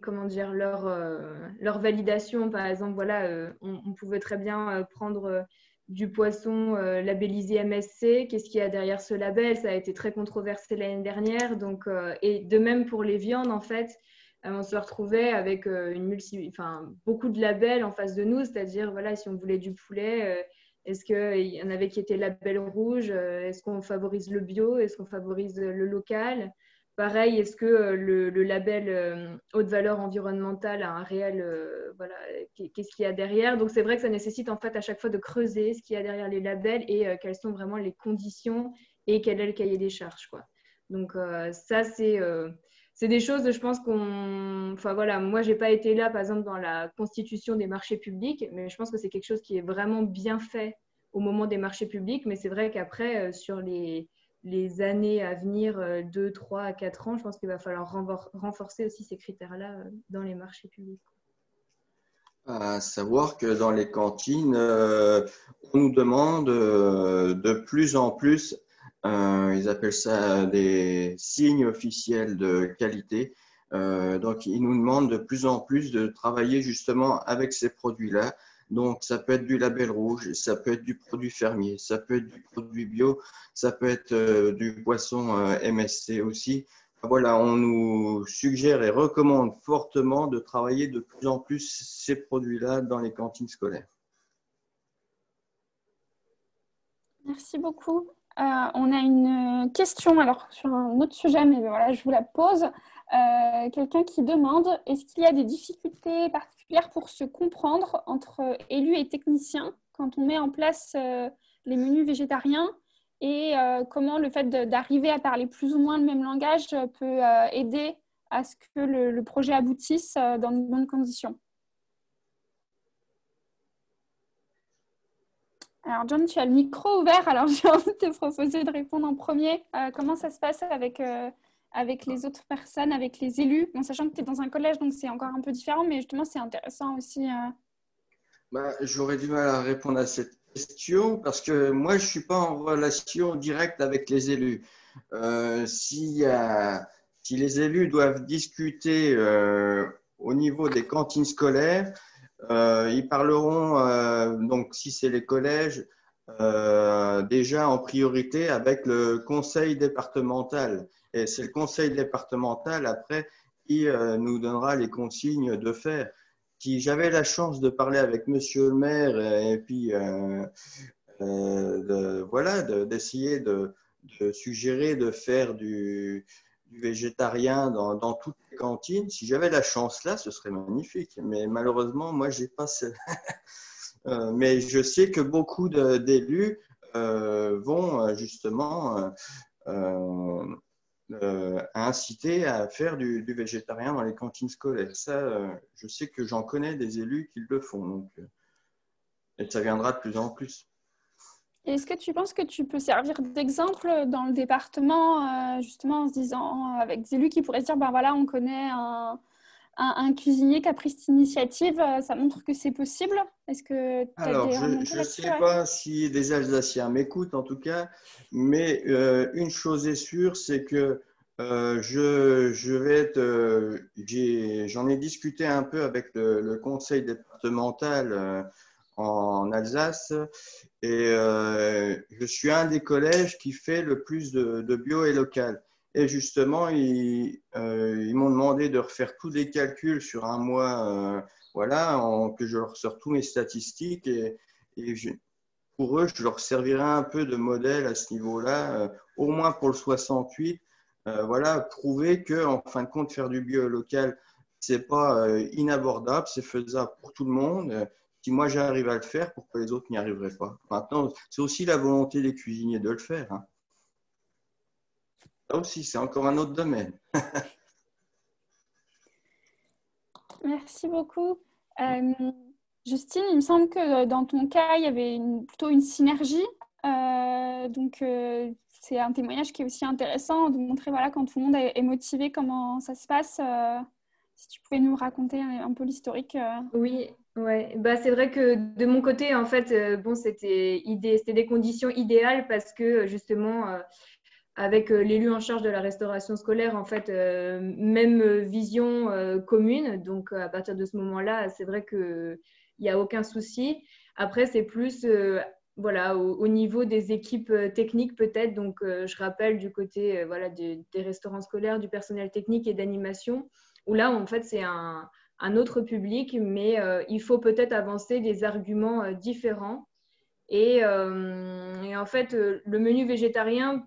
comment dire, leur validation. Par exemple, voilà, on pouvait très bien prendre du poisson labellisé MSC. Qu'est-ce qu'il y a derrière ce label? Ça a été très controversé l'année dernière. Donc, et de même pour les viandes, en fait, on se retrouvait avec beaucoup de labels en face de nous. C'est-à-dire, voilà, si on voulait du poulet, est-ce qu'il y en avait qui étaient label rouge? Est-ce qu'on favorise le bio? Est-ce qu'on favorise le local? Pareil, est-ce que le label haute valeur environnementale a un réel, voilà, qu'est-ce qu'il y a derrière? Donc, c'est vrai que ça nécessite en fait à chaque fois de creuser ce qu'il y a derrière les labels et quelles sont vraiment les conditions et quel est le cahier des charges, quoi. Donc, ça, c'est des choses, je pense enfin voilà, moi, j'ai pas été là, par exemple, dans la constitution des marchés publics, mais je pense que c'est quelque chose qui est vraiment bien fait au moment des marchés publics. Mais c'est vrai qu'après, sur les les années à venir, 2, 3, 4 ans, je pense qu'il va falloir renforcer aussi ces critères-là dans les marchés publics. À savoir que dans les cantines, on nous demande de plus en plus, ils appellent ça des signes officiels de qualité. Donc, ils nous demandent de plus en plus de travailler justement avec ces produits-là. Donc, ça peut être du label rouge, ça peut être du produit fermier, ça peut être du produit bio, ça peut être du poisson MSC aussi. Voilà, on nous suggère et recommande fortement de travailler de plus en plus ces produits-là dans les cantines scolaires. Merci beaucoup. On a une question alors sur un autre sujet, mais voilà, je vous la pose. Quelqu'un qui demande, est-ce qu'il y a des difficultés particulières pour se comprendre entre élus et techniciens quand on met en place les menus végétariens et comment le fait d'arriver à parler plus ou moins le même langage peut aider à ce que le projet aboutisse dans de bonnes conditions? Alors John, tu as le micro ouvert, alors j'ai envie de te proposer de répondre en premier. Comment ça se passe avec les autres personnes, avec les élus? Bon, sachant que tu es dans un collège, donc c'est encore un peu différent, mais justement c'est intéressant aussi. J'aurais du mal à répondre à cette question parce que moi, je ne suis pas en relation directe avec les élus. Si les élus doivent discuter au niveau des cantines scolaires, ils parleront, donc si c'est les collèges, déjà en priorité avec le conseil départemental. Et c'est le conseil départemental après qui nous donnera les consignes de faire. Si j'avais la chance de parler avec monsieur le maire et puis d'essayer de suggérer de faire du végétarien dans toutes les cantines, si j'avais la chance là, ce serait magnifique. Mais malheureusement, moi, j'ai pas mais je sais que beaucoup d'élus vont justement inciter à faire du végétarien dans les cantines scolaires. Ça, je sais que j'en connais des élus qui le font. Donc, et ça viendra de plus en plus. Est-ce que tu penses que tu peux servir d'exemple dans le département, justement en se disant, avec des élus qui pourraient se dire, ben voilà, on connaît un cuisinier qui a pris cette initiative, ça montre que c'est possible? Est-ce que tu as Alors, des remontées je ne là-dessus? sais pas si des Alsaciens m'écoutent en tout cas, mais une chose est sûre, c'est que je vais être, j'en ai discuté un peu avec le conseil départemental en Alsace et je suis un des collèges qui fait le plus de bio et local. Et justement, ils m'ont demandé de refaire tous les calculs sur un mois, voilà, que je leur sors tous mes statistiques pour eux, je leur servirai un peu de modèle à ce niveau-là, au moins pour le 68. Voilà, prouver que en fin de compte, faire du bio local, c'est pas inabordable, c'est faisable pour tout le monde. Si moi j'arrive à le faire, pourquoi les autres n'y arriveraient pas? Maintenant, c'est aussi la volonté des cuisiniers de le faire. Hein. Ça aussi, c'est encore un autre domaine. Merci beaucoup. Justine, il me semble que dans ton cas, il y avait plutôt une synergie. Donc, c'est un témoignage qui est aussi intéressant de montrer, voilà, quand tout le monde est motivé, comment ça se passe. Si tu pouvais nous raconter un peu l'historique. Oui, ouais. Bah, c'est vrai que de mon côté, en fait, bon, c'était des conditions idéales parce que justement, avec l'élu en charge de la restauration scolaire, en fait, même vision commune. Donc, à partir de ce moment-là, c'est vrai qu'il n'y a aucun souci. Après, c'est plus voilà, au niveau des équipes techniques peut-être. Donc, je rappelle du côté voilà, des restaurants scolaires, du personnel technique et d'animation, où là, en fait, c'est un autre public, mais il faut peut-être avancer des arguments différents. Et en fait, le menu végétarien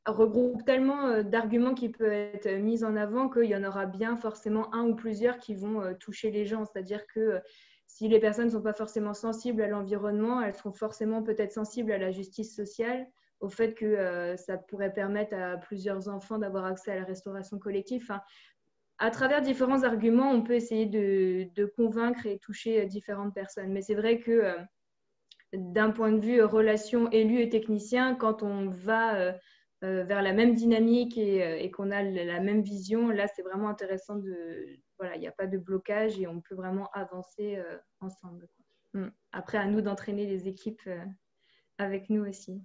regroupe tellement d'arguments qui peuvent être mis en avant qu'il y en aura bien forcément un ou plusieurs qui vont toucher les gens. C'est-à-dire que si les personnes ne sont pas forcément sensibles à l'environnement, elles seront forcément peut-être sensibles à la justice sociale, au fait que ça pourrait permettre à plusieurs enfants d'avoir accès à la restauration collective. Enfin, à travers différents arguments, on peut essayer de convaincre et toucher différentes personnes. Mais c'est vrai que d'un point de vue relation élu et technicien, quand on va vers la même dynamique et qu'on a la même vision, là, c'est vraiment intéressant voilà, il n'y a pas de blocage et on peut vraiment avancer ensemble, quoi. Après, à nous d'entraîner les équipes avec nous aussi.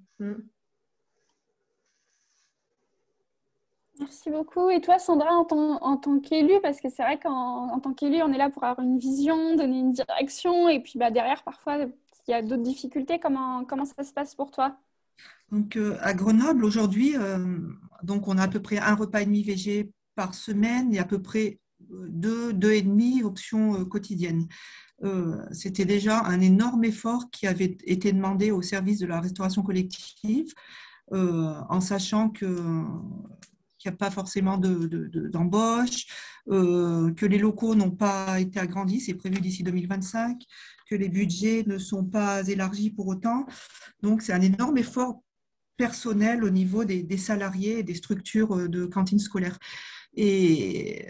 Merci beaucoup. Et toi, Sandra, en tant qu'élue, parce que c'est vrai qu'en tant qu'élue, on est là pour avoir une vision, donner une direction, et puis derrière, parfois, il y a d'autres difficultés. Comment ça se passe pour toi? Donc, à Grenoble, aujourd'hui, donc on a à peu près un repas et demi VG par semaine et à peu près deux et demi options quotidiennes. C'était déjà un énorme effort qui avait été demandé au service de la restauration collective, en sachant qu'il n'y a pas forcément d'embauche, que les locaux n'ont pas été agrandis, c'est prévu d'ici 2025, que les budgets ne sont pas élargis pour autant. Donc, c'est un énorme effort personnel au niveau des salariés et des structures de cantines scolaires. Et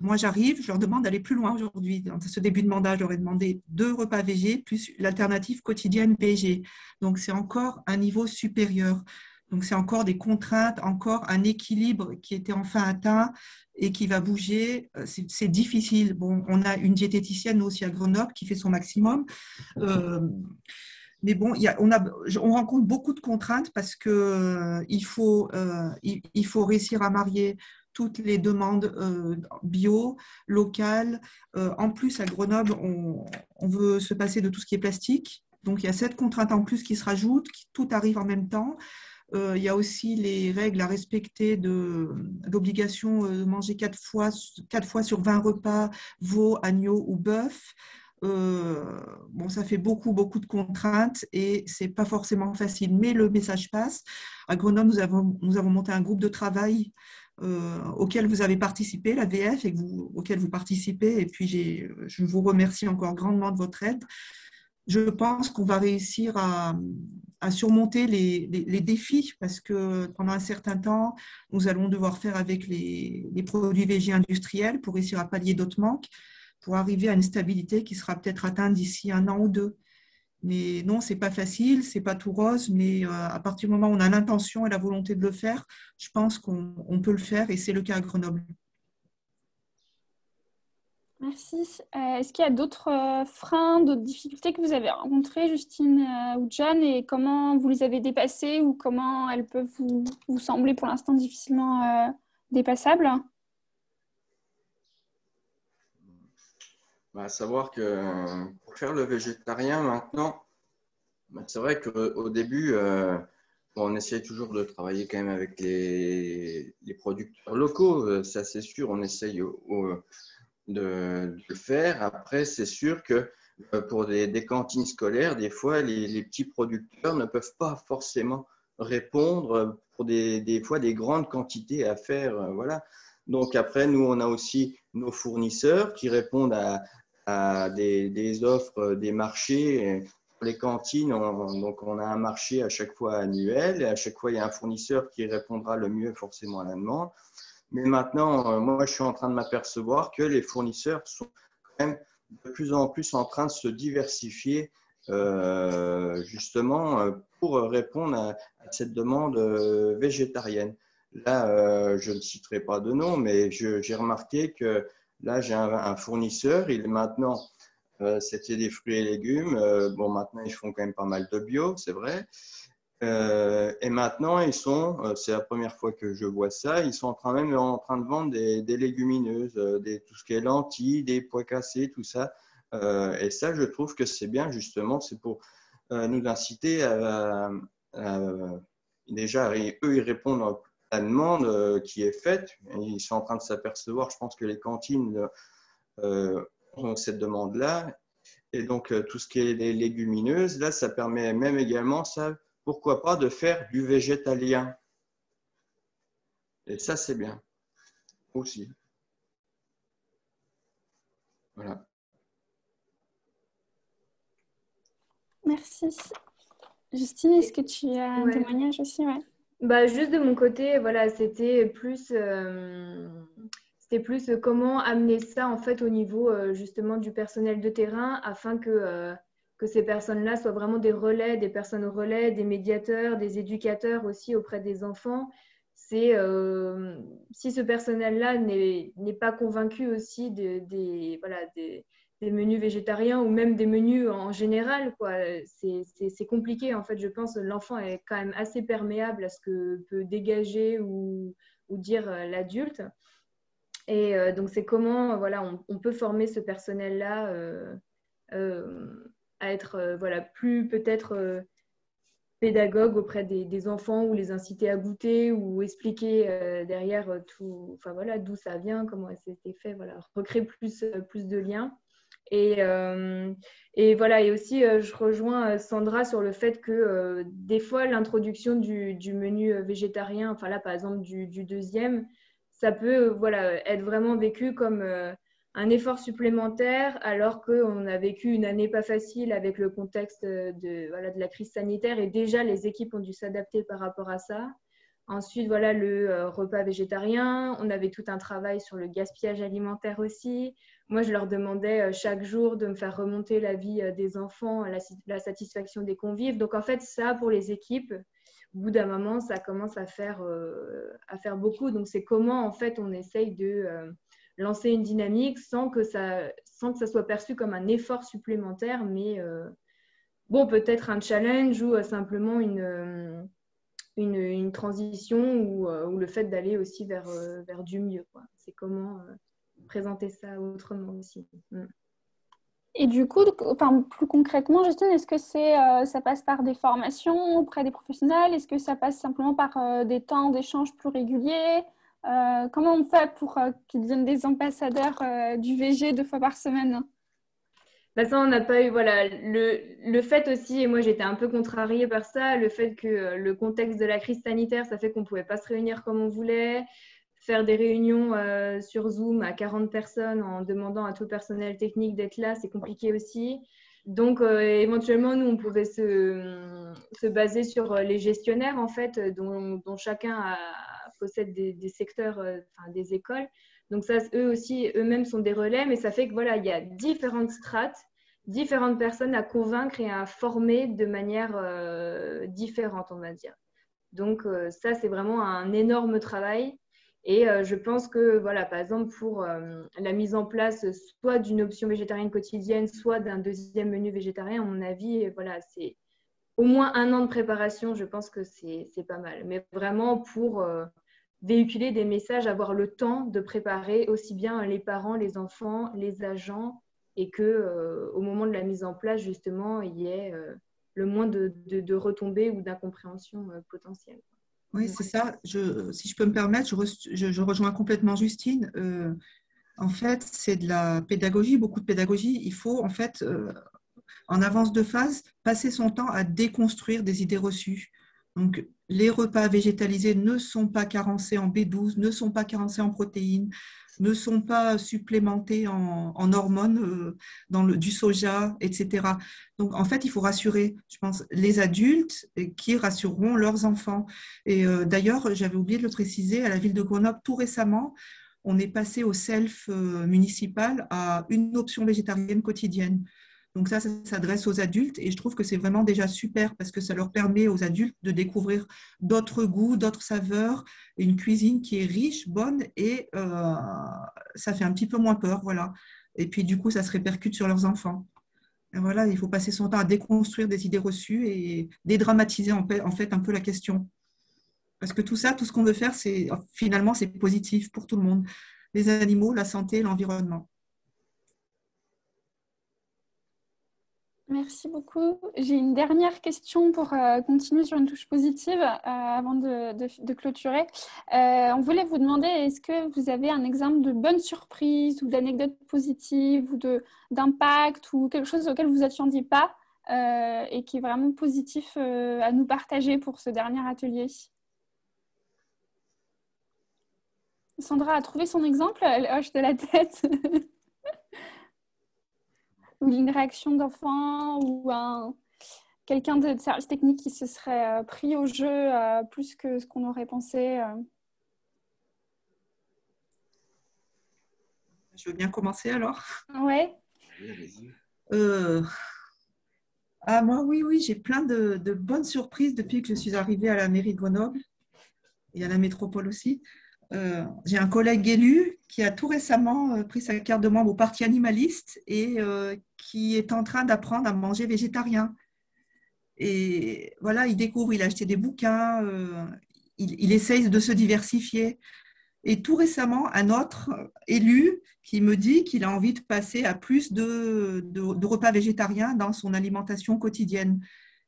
moi, j'arrive, je leur demande d'aller plus loin aujourd'hui. Dans ce début de mandat, je leur ai demandé 2 repas VG plus l'alternative quotidienne VG. Donc, c'est encore un niveau supérieur. Donc, c'est encore des contraintes, encore un équilibre qui était enfin atteint et qui va bouger. C'est difficile. Bon, on a une diététicienne nous aussi à Grenoble qui fait son maximum. Mais bon, on rencontre beaucoup de contraintes parce qu'il faut réussir à marier toutes les demandes bio, locales. En plus, à Grenoble, on veut se passer de tout ce qui est plastique. Donc, il y a cette contrainte en plus qui se rajoute, tout arrive en même temps. Il y a aussi les règles à respecter d'obligation de manger 4 fois sur 20 repas, veau, agneau ou bœuf. Bon, ça fait beaucoup de contraintes et c'est pas forcément facile, mais le message passe. À Grenoble, nous avons monté un groupe de travail auquel vous avez participé, la VF, et auquel vous participez. Et puis, je vous remercie encore grandement de votre aide. Je pense qu'on va réussir à surmonter les défis parce que pendant un certain temps, nous allons devoir faire avec les produits végés industriels pour réussir à pallier d'autres manques, pour arriver à une stabilité qui sera peut-être atteinte d'ici 1 an ou 2. Mais non, c'est pas facile, c'est pas tout rose, mais à partir du moment où on a l'intention et la volonté de le faire, je pense qu'on peut le faire et c'est le cas à Grenoble. Merci. Est-ce qu'il y a d'autres freins, d'autres difficultés que vous avez rencontrées, Justine ou John, et comment vous les avez dépassées ou comment elles peuvent vous sembler pour l'instant difficilement dépassables? À savoir que pour faire le végétarien maintenant, c'est vrai qu'au début, on essaye toujours de travailler quand même avec les producteurs locaux, ça c'est sûr, on essaye de le faire. Après, c'est sûr que pour des cantines scolaires, des fois, les petits producteurs ne peuvent pas forcément répondre pour des fois des grandes quantités à faire. Voilà. Donc après, nous, on a aussi nos fournisseurs qui répondent à des offres, des marchés. Pour les cantines, donc on a un marché à chaque fois annuel et à chaque fois, il y a un fournisseur qui répondra le mieux forcément à la demande. Mais maintenant, moi, je suis en train de m'apercevoir que les fournisseurs sont quand même de plus en plus en train de se diversifier justement pour répondre à cette demande végétarienne. Là, je ne citerai pas de nom, mais j'ai remarqué que là, j'ai un fournisseur, il est maintenant, c'était des fruits et légumes. Bon, maintenant, ils font quand même pas mal de bio, c'est vrai. Et maintenant, c'est la première fois que je vois ça, ils sont en train de vendre des légumineuses, tout ce qui est lentilles, des pois cassés, tout ça. Et ça, je trouve que c'est bien, justement, c'est pour nous inciter déjà, eux, ils répondent à la demande qui est faite. Ils sont en train de s'apercevoir, je pense que les cantines ont cette demande-là. Et donc, tout ce qui est les légumineuses, là, ça permet même également, ça, pourquoi pas, de faire du végétalien. Et ça, c'est bien aussi. Voilà. Merci. Justine, est-ce que tu as un témoignage aussi? Ouais. Juste de mon côté, voilà, c'était plus comment amener ça en fait au niveau justement du personnel de terrain afin que que ces personnes-là soient vraiment des relais, des personnes relais, des médiateurs, des éducateurs aussi auprès des enfants. C'est si ce personnel-là n'est pas convaincu aussi voilà, des menus végétariens ou même des menus en général, quoi. C'est compliqué, en fait. Je pense que l'enfant est quand même assez perméable à ce que peut dégager ou dire l'adulte. Et donc, c'est comment voilà, on peut former ce personnel-là à être voilà, plus peut-être pédagogue auprès des enfants ou les inciter à goûter ou expliquer derrière tout, enfin voilà, d'où ça vient, comment ça a été fait, voilà, recréer plus de liens. Et voilà, et aussi je rejoins Sandra sur le fait que des fois l'introduction du menu végétarien, enfin là par exemple du deuxième, ça peut voilà, être vraiment vécu comme un effort supplémentaire alors qu'on a vécu une année pas facile avec le contexte voilà, de la crise sanitaire et déjà les équipes ont dû s'adapter par rapport à ça. Ensuite, voilà, le repas végétarien. On avait tout un travail sur le gaspillage alimentaire aussi. Moi, je leur demandais chaque jour de me faire remonter la vie des enfants, la satisfaction des convives. Donc, en fait, ça, pour les équipes, au bout d'un moment, ça commence à faire beaucoup. Donc, c'est comment, en fait, on essaye de lancer une dynamique sans que ça soit perçu comme un effort supplémentaire, mais bon, peut-être un challenge ou simplement une transition ou le fait d'aller aussi vers du mieux, quoi. C'est comment présenter ça autrement aussi. Et du coup, enfin, plus concrètement, Justine, est-ce que ça passe par des formations auprès des professionnels? Est-ce que ça passe simplement par des temps d'échange plus réguliers? Comment on fait pour qu'ils deviennent des ambassadeurs du VG 2 fois par semaine? Bah ça, on n'a pas eu, voilà, le fait aussi, et moi j'étais un peu contrariée par ça, le fait que le contexte de la crise sanitaire, ça fait qu'on ne pouvait pas se réunir comme on voulait, faire des réunions sur Zoom à 40 personnes en demandant à tout le personnel technique d'être là, c'est compliqué aussi. Donc, éventuellement, nous, on pouvait se baser sur les gestionnaires, en fait, dont chacun possède des secteurs, enfin, des écoles. Donc ça, eux aussi, eux-mêmes sont des relais, mais ça fait que voilà, il y a différentes strates, différentes personnes à convaincre et à former de manière différente, on va dire. Donc ça, c'est vraiment un énorme travail. Et je pense que, voilà, par exemple, pour la mise en place soit d'une option végétarienne quotidienne, soit d'un deuxième menu végétarien, à mon avis, voilà, c'est au moins 1 an de préparation. Je pense que c'est pas mal. Mais vraiment pour véhiculer des messages, avoir le temps de préparer aussi bien les parents, les enfants, les agents, et que au moment de la mise en place, justement, il y ait le moins de retombées ou d'incompréhension potentielle. Oui, c'est ça. Si je peux me permettre, je rejoins complètement Justine. En fait, c'est de la pédagogie, beaucoup de pédagogie. Il faut, en fait, en avance de phase, passer son temps à déconstruire des idées reçues. Donc, les repas végétalisés ne sont pas carencés en B12, ne sont pas carencés en protéines, ne sont pas supplémentés en hormones, du soja, etc. Donc, en fait, il faut rassurer, je pense, les adultes qui rassureront leurs enfants. Et d'ailleurs, j'avais oublié de le préciser, à la ville de Grenoble, tout récemment, on est passé au self municipal à une option végétarienne quotidienne. Donc ça s'adresse aux adultes et je trouve que c'est vraiment déjà super parce que ça leur permet aux adultes de découvrir d'autres goûts, d'autres saveurs, une cuisine qui est riche, bonne et ça fait un petit peu moins peur, voilà. Et puis du coup, ça se répercute sur leurs enfants. Et voilà, il faut passer son temps à déconstruire des idées reçues et dédramatiser en fait un peu la question. Parce que tout ça, tout ce qu'on veut faire, finalement, c'est positif pour tout le monde. Les animaux, la santé, l'environnement. Merci beaucoup. J'ai une dernière question pour continuer sur une touche positive avant de clôturer. On voulait vous demander, est-ce que vous avez un exemple de bonne surprise ou d'anecdote positive ou d'impact ou quelque chose auquel vous ne attendiez pas et qui est vraiment positif à nous partager pour ce dernier atelier? Sandra a trouvé son exemple, elle hoche de la tête. Ou une réaction d'enfant ou quelqu'un de service technique qui se serait pris au jeu plus que ce qu'on aurait pensé. Je veux bien commencer alors. Ouais. Euh, Ah, moi, oui, oui, j'ai plein de bonnes surprises depuis que je suis arrivée à la mairie de Grenoble et à la métropole aussi. J'ai un collègue élu qui a tout récemment pris sa carte de membre au Parti animaliste et qui est en train d'apprendre à manger végétarien. Et voilà, il découvre, il a acheté des bouquins, il essaye de se diversifier. Et tout récemment, un autre élu qui me dit qu'il a envie de passer à plus de repas végétariens dans son alimentation quotidienne.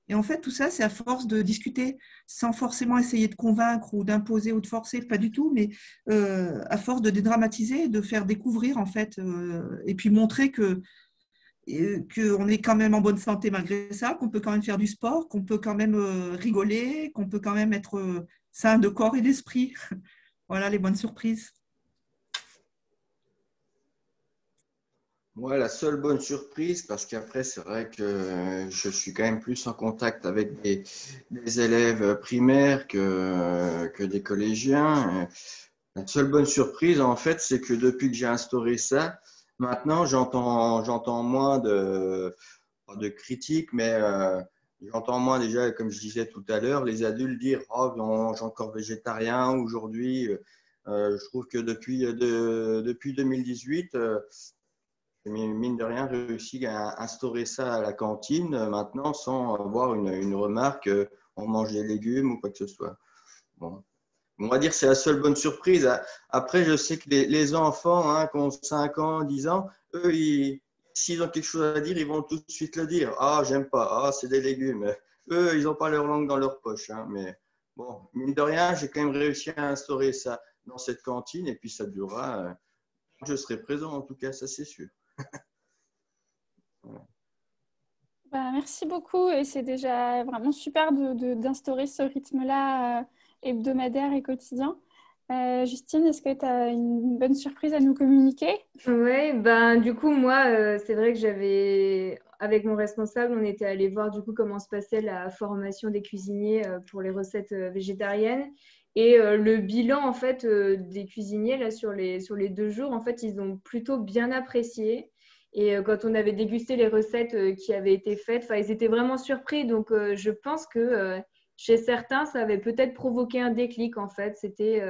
Et en fait, tout ça, c'est à force de discuter, sans forcément essayer de convaincre ou d'imposer ou de forcer, pas du tout, mais à force de dédramatiser, de faire découvrir, en fait, et puis montrer qu'on est quand même en bonne santé malgré ça, qu'on peut quand même faire du sport, qu'on peut quand même rigoler, qu'on peut quand même être sain de corps et d'esprit. Voilà les bonnes surprises. Moi, la seule bonne surprise, parce qu'après, c'est vrai que je suis quand même plus en contact avec des élèves primaires que des collégiens. La seule bonne surprise, en fait, c'est que depuis que j'ai instauré ça, maintenant, j'entends moins pas de critiques, mais j'entends moins déjà, comme je disais tout à l'heure, les adultes dire oh, non, j'ai encore végétarien aujourd'hui. Je trouve que depuis 2018, mine de rien, réussi à instaurer ça à la cantine maintenant sans avoir une remarque on mange des légumes ou quoi que ce soit. Bon. On va dire que c'est la seule bonne surprise. Après, je sais que les enfants hein, qui ont 5 ans, 10 ans, eux, s'ils ont quelque chose à dire, ils vont tout de suite le dire. Ah, j'aime pas. Ah, c'est des légumes. Eux, ils n'ont pas leur langue dans leur poche. Hein, mais bon, mine de rien, j'ai quand même réussi à instaurer ça dans cette cantine et puis ça durera. Je serai présent en tout cas, ça c'est sûr. Voilà. Bah, merci beaucoup et c'est déjà vraiment super d'instaurer ce rythme-là hebdomadaire et quotidien. Justine, est-ce que tu as une bonne surprise à nous communiquer? Ouais, ben du coup moi c'est vrai que j'avais avec mon responsable on était allé voir du coup comment se passait la formation des cuisiniers pour les recettes végétariennes et le bilan en fait des cuisiniers là sur les 2 jours en fait ils ont plutôt bien apprécié et quand on avait dégusté les recettes qui avaient été faites, enfin ils étaient vraiment surpris donc je pense que chez certains ça avait peut-être provoqué un déclic en fait c'était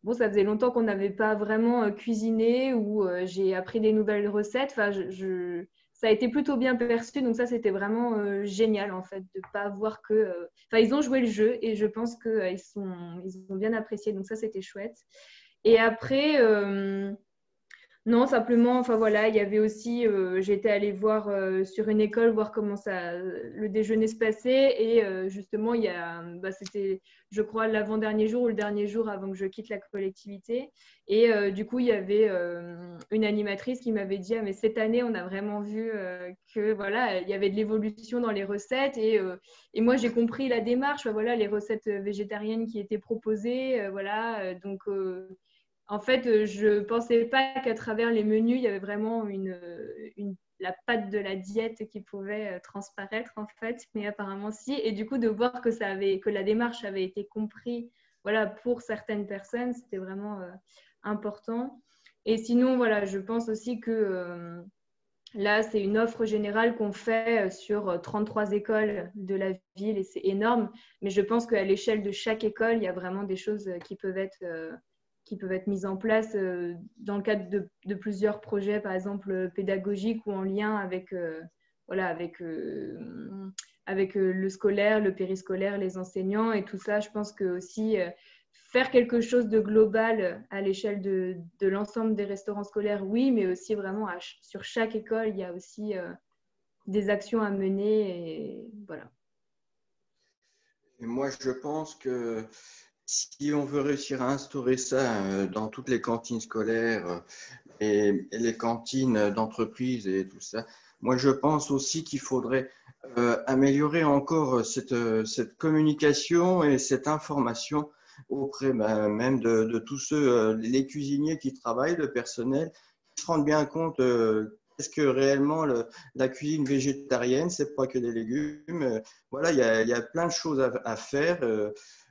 bon, ça faisait longtemps qu'on n'avait pas vraiment cuisiné ou j'ai appris des nouvelles recettes. Enfin, ça a été plutôt bien perçu. Donc ça, c'était vraiment génial en fait de pas voir que. Enfin, ils ont joué le jeu et je pense qu'ils ils ont bien apprécié. Donc ça, c'était chouette. Et après, non, simplement, enfin voilà, il y avait aussi, j'étais allée voir sur une école, voir comment ça, le déjeuner se passait. Et justement, bah, c'était, je crois, l'avant-dernier jour ou le dernier jour avant que je quitte la collectivité. Et du coup, il y avait une animatrice qui m'avait dit, ah, mais cette année, on a vraiment vu que voilà, il y avait de l'évolution dans les recettes. Et moi, j'ai compris la démarche. Enfin, voilà, les recettes végétariennes qui étaient proposées, voilà, donc. En fait, je ne pensais pas qu'à travers les menus, il y avait vraiment la patte de la diète qui pouvait transparaître, en fait. Mais apparemment, si. Et du coup, de voir que la démarche avait été comprise voilà, pour certaines personnes, c'était vraiment important. Et sinon, voilà, je pense aussi que là, c'est une offre générale qu'on fait sur 33 écoles de la ville et c'est énorme. Mais je pense qu'à l'échelle de chaque école, il y a vraiment des choses qui peuvent être mises en place dans le cadre de plusieurs projets, par exemple pédagogiques ou en lien avec, voilà, avec le scolaire, le périscolaire, les enseignants et tout ça. Je pense que aussi faire quelque chose de global à l'échelle de l'ensemble des restaurants scolaires, oui, mais aussi vraiment sur chaque école, il y a aussi des actions à mener. Et voilà. Et moi, je pense que si on veut réussir à instaurer ça dans toutes les cantines scolaires et les cantines d'entreprise et tout ça, moi je pense aussi qu'il faudrait améliorer encore cette communication et cette information auprès même de tous ceux, les cuisiniers qui travaillent, le personnel, qui se rendent bien compte qu'est-ce que réellement la cuisine végétarienne, c'est pas que des légumes. Voilà, il y a plein de choses à faire.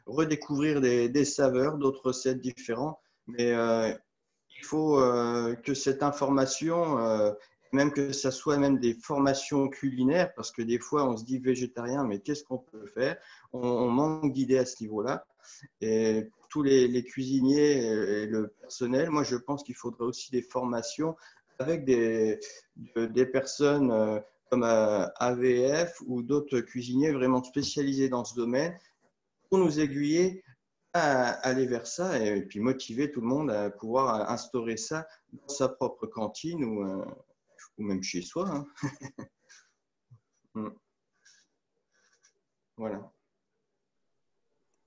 Redécouvrir des saveurs, d'autres recettes différentes. Mais il faut que cette information même que ça soit même des formations culinaires, parce que des fois, on se dit végétarien, mais qu'est-ce qu'on peut faire? On manque d'idées à ce niveau-là. Et pour tous les cuisiniers et le personnel, moi, je pense qu'il faudrait aussi des formations avec des personnes comme AVF ou d'autres cuisiniers vraiment spécialisés dans ce domaine pour nous aiguiller à aller vers ça et puis motiver tout le monde à pouvoir instaurer ça dans sa propre cantine ou même chez soi. Hein. Voilà.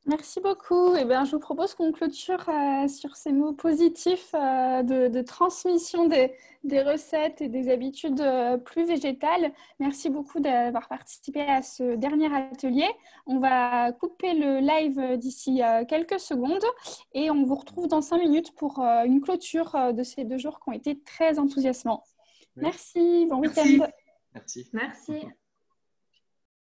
Merci beaucoup. Eh bien, je vous propose qu'on clôture sur ces mots positifs de transmission des recettes et des habitudes plus végétales. Merci beaucoup d'avoir participé à ce dernier atelier. On va couper le live d'ici quelques secondes et on vous retrouve dans 5 minutes pour une clôture de ces 2 jours qui ont été très enthousiasmants. Oui. Merci, bon Merci. week-end. Merci. Merci.